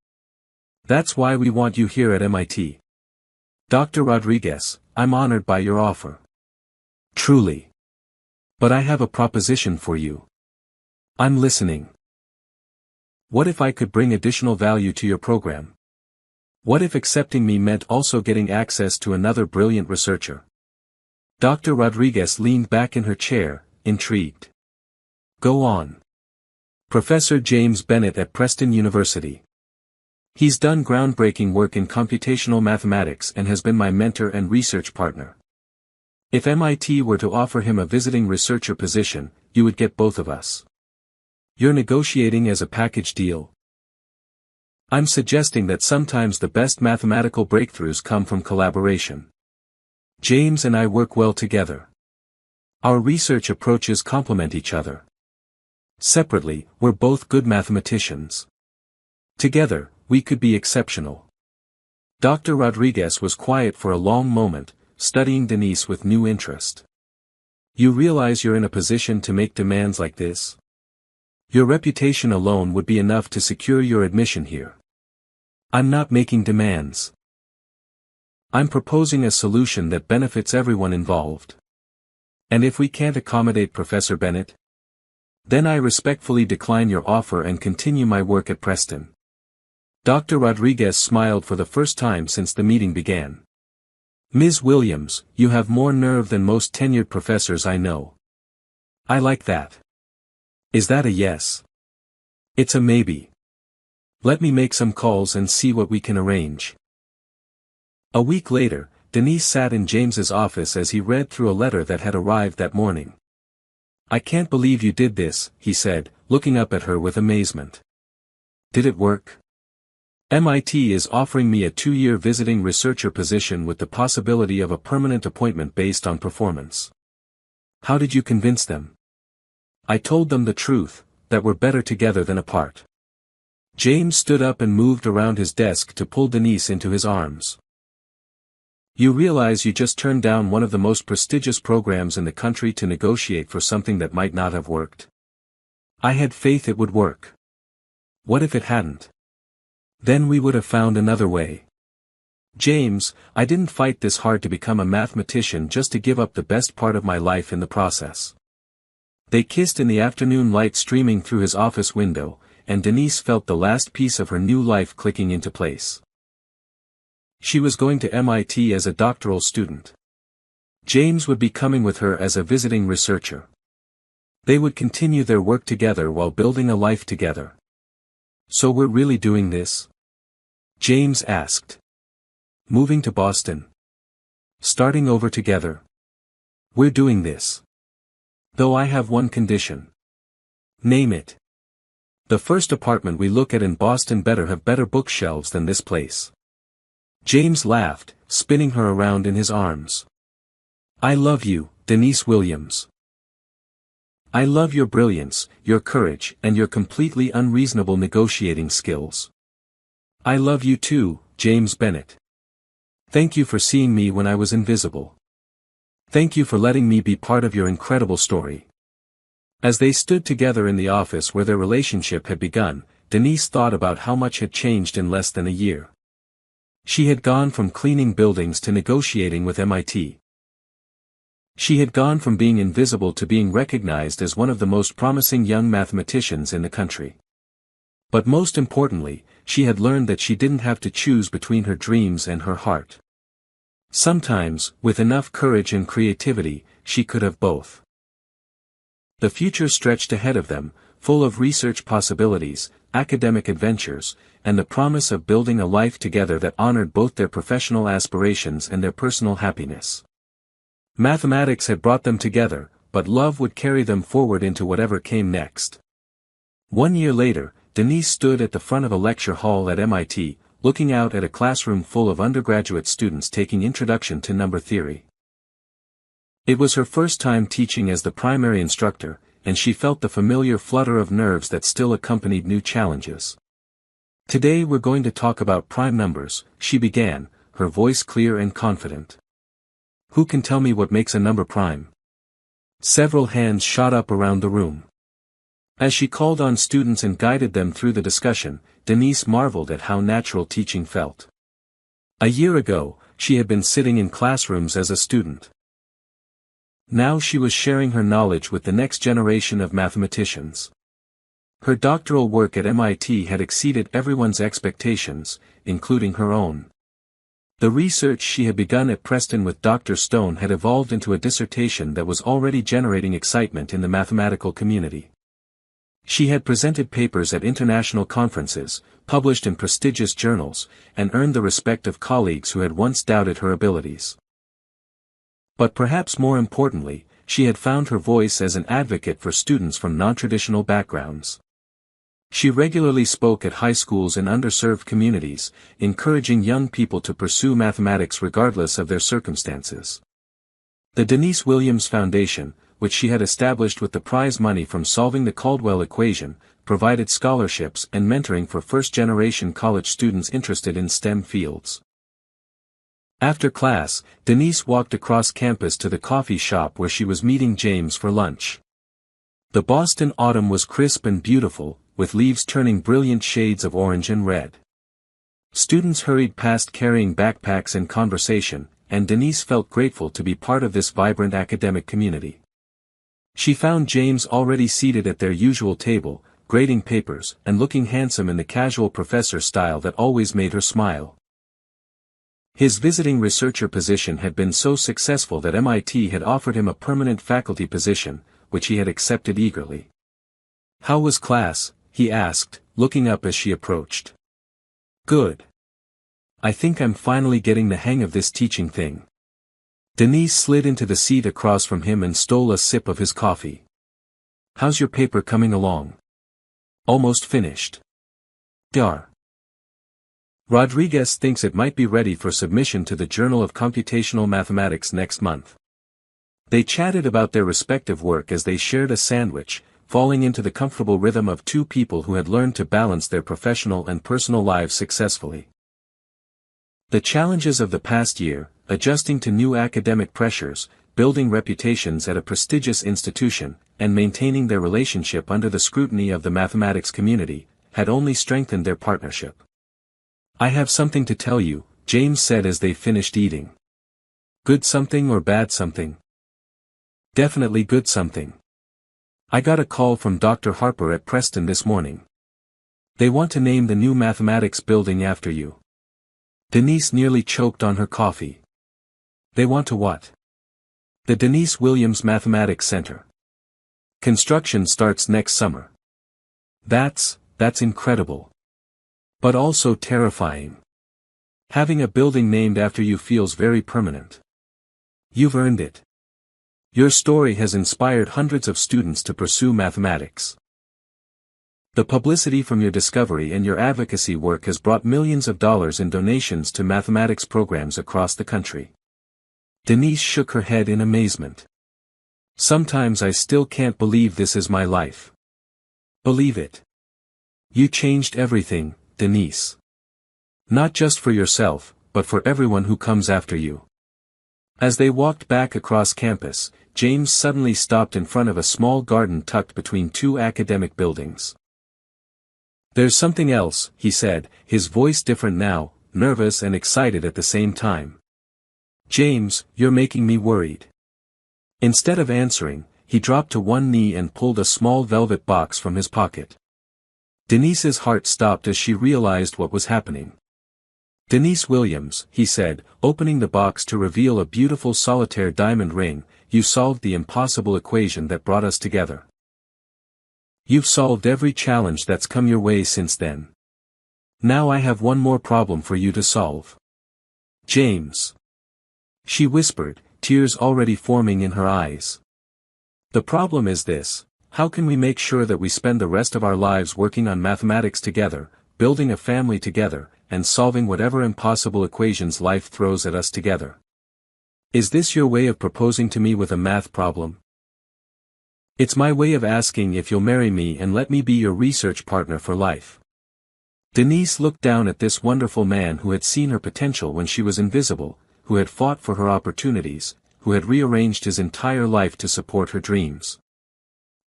That's why we want you here at MIT. Dr. Rodriguez, I'm honored by your offer. Truly. But I have a proposition for you. I'm listening. What if I could bring additional value to your program? What if accepting me meant also getting access to another brilliant researcher? Dr. Rodriguez leaned back in her chair, intrigued. Go on. Professor James Bennett at Preston University. He's done groundbreaking work in computational mathematics and has been my mentor and research partner. If MIT were to offer him a visiting researcher position, you would get both of us. You're negotiating as a package deal. I'm suggesting that sometimes the best mathematical breakthroughs come from collaboration. James and I work well together. Our research approaches complement each other. Separately, we're both good mathematicians. Together, we could be exceptional. Dr. Rodriguez was quiet for a long moment, studying Denise with new interest. You realize you're in a position to make demands like this? Your reputation alone would be enough to secure your admission here. I'm not making demands. I'm proposing a solution that benefits everyone involved. And if we can't accommodate Professor Bennett? Then I respectfully decline your offer and continue my work at Preston. Dr. Rodriguez smiled for the first time since the meeting began. Ms. Williams, you have more nerve than most tenured professors I know. I like that. Is that a yes? It's a maybe. Let me make some calls and see what we can arrange. A week later, Denise sat in James's office as he read through a letter that had arrived that morning. I can't believe you did this, he said, looking up at her with amazement. Did it work? MIT is offering me a 2-year visiting researcher position with the possibility of a permanent appointment based on performance. How did you convince them? I told them the truth, that we're better together than apart. James stood up and moved around his desk to pull Denise into his arms. You realize you just turned down one of the most prestigious programs in the country to negotiate for something that might not have worked. I had faith it would work. What if it hadn't? Then we would have found another way. James, I didn't fight this hard to become a mathematician just to give up the best part of my life in the process. They kissed in the afternoon light streaming through his office window, and Denise felt the last piece of her new life clicking into place. She was going to MIT as a doctoral student. James would be coming with her as a visiting researcher. They would continue their work together while building a life together. So we're really doing this? James asked. Moving to Boston. Starting over together. We're doing this. Though I have one condition. Name it. The first apartment we look at in Boston better have better bookshelves than this place. James laughed, spinning her around in his arms. I love you, Denise Williams. I love your brilliance, your courage, and your completely unreasonable negotiating skills. I love you too, James Bennett. Thank you for seeing me when I was invisible. Thank you for letting me be part of your incredible story. As they stood together in the office where their relationship had begun, Denise thought about how much had changed in less than a year. She had gone from cleaning buildings to negotiating with MIT. She had gone from being invisible to being recognized as one of the most promising young mathematicians in the country. But most importantly, she had learned that she didn't have to choose between her dreams and her heart. Sometimes, with enough courage and creativity, she could have both. The future stretched ahead of them, full of research possibilities, academic adventures, and the promise of building a life together that honored both their professional aspirations and their personal happiness. Mathematics had brought them together, but love would carry them forward into whatever came next. 1 year later, Denise stood at the front of a lecture hall at MIT, looking out at a classroom full of undergraduate students taking introduction to number theory. It was her first time teaching as the primary instructor, and she felt the familiar flutter of nerves that still accompanied new challenges. Today we're going to talk about prime numbers, she began, her voice clear and confident. Who can tell me what makes a number prime? Several hands shot up around the room. As she called on students and guided them through the discussion, Denise marveled at how natural teaching felt. A year ago, she had been sitting in classrooms as a student. Now she was sharing her knowledge with the next generation of mathematicians. Her doctoral work at MIT had exceeded everyone's expectations, including her own. The research she had begun at Preston with Dr. Stone had evolved into a dissertation that was already generating excitement in the mathematical community. She had presented papers at international conferences, published in prestigious journals, and earned the respect of colleagues who had once doubted her abilities. But perhaps more importantly, she had found her voice as an advocate for students from non-traditional backgrounds. She regularly spoke at high schools and underserved communities, encouraging young people to pursue mathematics regardless of their circumstances. The Denise Williams Foundation, which she had established with the prize money from solving the Caldwell equation, provided scholarships and mentoring for first-generation college students interested in STEM fields. After class, Denise walked across campus to the coffee shop where she was meeting James for lunch. The Boston autumn was crisp and beautiful, with leaves turning brilliant shades of orange and red. Students hurried past carrying backpacks and conversation, and Denise felt grateful to be part of this vibrant academic community. She found James already seated at their usual table, grading papers and looking handsome in the casual professor style that always made her smile. His visiting researcher position had been so successful that MIT had offered him a permanent faculty position, which he had accepted eagerly. "How was class?" he asked, looking up as she approached. "Good. I think I'm finally getting the hang of this teaching thing." Denise slid into the seat across from him and stole a sip of his coffee. "How's your paper coming along?" "Almost finished." "Dar. Rodriguez thinks it might be ready for submission to the Journal of Computational Mathematics next month." They chatted about their respective work as they shared a sandwich, falling into the comfortable rhythm of two people who had learned to balance their professional and personal lives successfully. The challenges of the past year, adjusting to new academic pressures, building reputations at a prestigious institution, and maintaining their relationship under the scrutiny of the mathematics community, had only strengthened their partnership. "I have something to tell you," James said as they finished eating. "Good something or bad something?" "Definitely good something. I got a call from Dr. Harper at Preston this morning. They want to name the new mathematics building after you." Denise nearly choked on her coffee. "They want to what?" "The Denise Williams Mathematics Center. Construction starts next summer." That's incredible. But also terrifying. Having a building named after you feels very permanent. You've earned it. Your story has inspired hundreds of students to pursue mathematics. The publicity from your discovery and your advocacy work has brought millions of dollars in donations to mathematics programs across the country. Denise shook her head in amazement. "Sometimes I still can't believe this is my life." "Believe it. You changed everything, Denise. Not just for yourself, but for everyone who comes after you." As they walked back across campus, James suddenly stopped in front of a small garden tucked between two academic buildings. "There's something else," he said, his voice different now, nervous and excited at the same time. "James, you're making me worried." Instead of answering, he dropped to one knee and pulled a small velvet box from his pocket. Denise's heart stopped as she realized what was happening. "Denise Williams," he said, opening the box to reveal a beautiful solitaire diamond ring, "you solved the impossible equation that brought us together. You've solved every challenge that's come your way since then. Now I have one more problem for you to solve." "James," she whispered, tears already forming in her eyes. "The problem is this: how can we make sure that we spend the rest of our lives working on mathematics together, building a family together, and solving whatever impossible equations life throws at us together?" Is this your way of proposing to me with a math problem? It's my way of asking if you'll marry me and let me be your research partner for life. Denise looked down at this wonderful man who had seen her potential when she was invisible, who had fought for her opportunities, who had rearranged his entire life to support her dreams.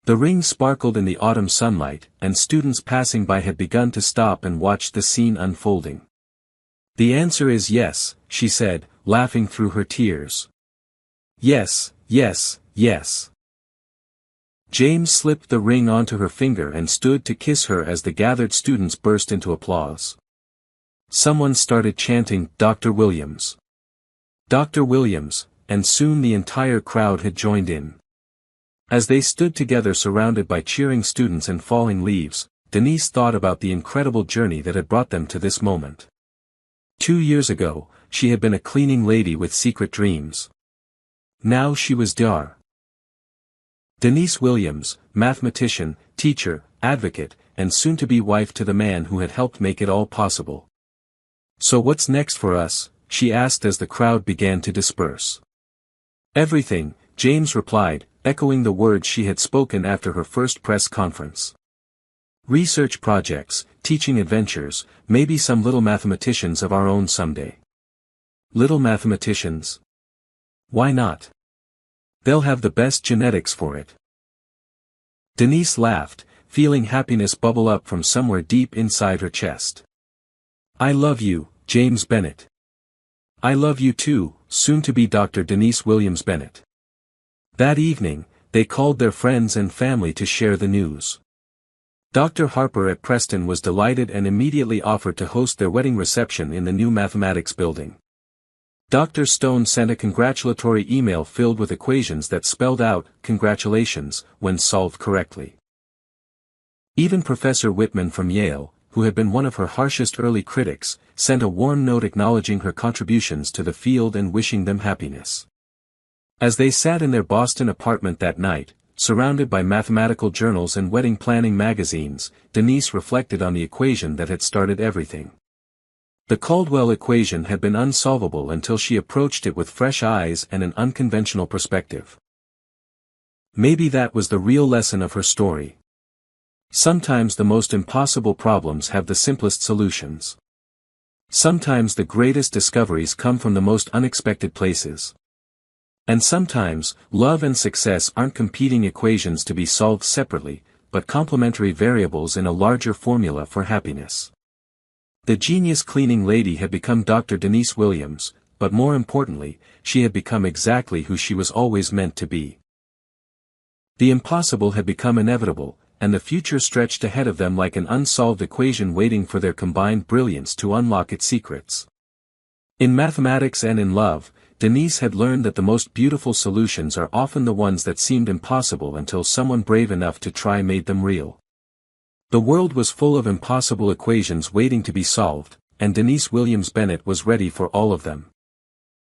The ring sparkled in the autumn sunlight, and students passing by had begun to stop and watch the scene unfolding. The answer is yes, she said, laughing through her tears. Yes, yes, yes. James slipped the ring onto her finger and stood to kiss her as the gathered students burst into applause. Someone started chanting, "Dr. Williams. Dr. Williams," and soon the entire crowd had joined in. As they stood together surrounded by cheering students and falling leaves, Denise thought about the incredible journey that had brought them to this moment. 2 years ago, she had been a cleaning lady with secret dreams. Now she was Dr. Denise Williams, mathematician, teacher, advocate, and soon-to-be wife to the man who had helped make it all possible. "So what's next for us?" she asked as the crowd began to disperse. "Everything," James replied, echoing the words she had spoken after her first press conference. "Research projects, teaching adventures, maybe some little mathematicians of our own someday." Little mathematicians? Why not? They'll have the best genetics for it. Denise laughed, feeling happiness bubble up from somewhere deep inside her chest. "I love you, James Bennett. I love you too, soon-to-be Dr. Denise Williams Bennett." That evening, they called their friends and family to share the news. Dr. Harper at Preston was delighted and immediately offered to host their wedding reception in the new mathematics building. Dr. Stone sent a congratulatory email filled with equations that spelled out, "Congratulations," when solved correctly. Even Professor Whitman from Yale, who had been one of her harshest early critics, sent a warm note acknowledging her contributions to the field and wishing them happiness. As they sat in their Boston apartment that night, surrounded by mathematical journals and wedding planning magazines, Denise reflected on the equation that had started everything. The Caldwell equation had been unsolvable until she approached it with fresh eyes and an unconventional perspective. Maybe that was the real lesson of her story. Sometimes the most impossible problems have the simplest solutions. Sometimes the greatest discoveries come from the most unexpected places. And sometimes, love and success aren't competing equations to be solved separately, but complementary variables in a larger formula for happiness. The genius cleaning lady had become Dr. Denise Williams, but more importantly, she had become exactly who she was always meant to be. The impossible had become inevitable, and the future stretched ahead of them like an unsolved equation waiting for their combined brilliance to unlock its secrets. In mathematics and in love, Denise had learned that the most beautiful solutions are often the ones that seemed impossible until someone brave enough to try made them real. The world was full of impossible equations waiting to be solved, and Denise Williams Bennett was ready for all of them.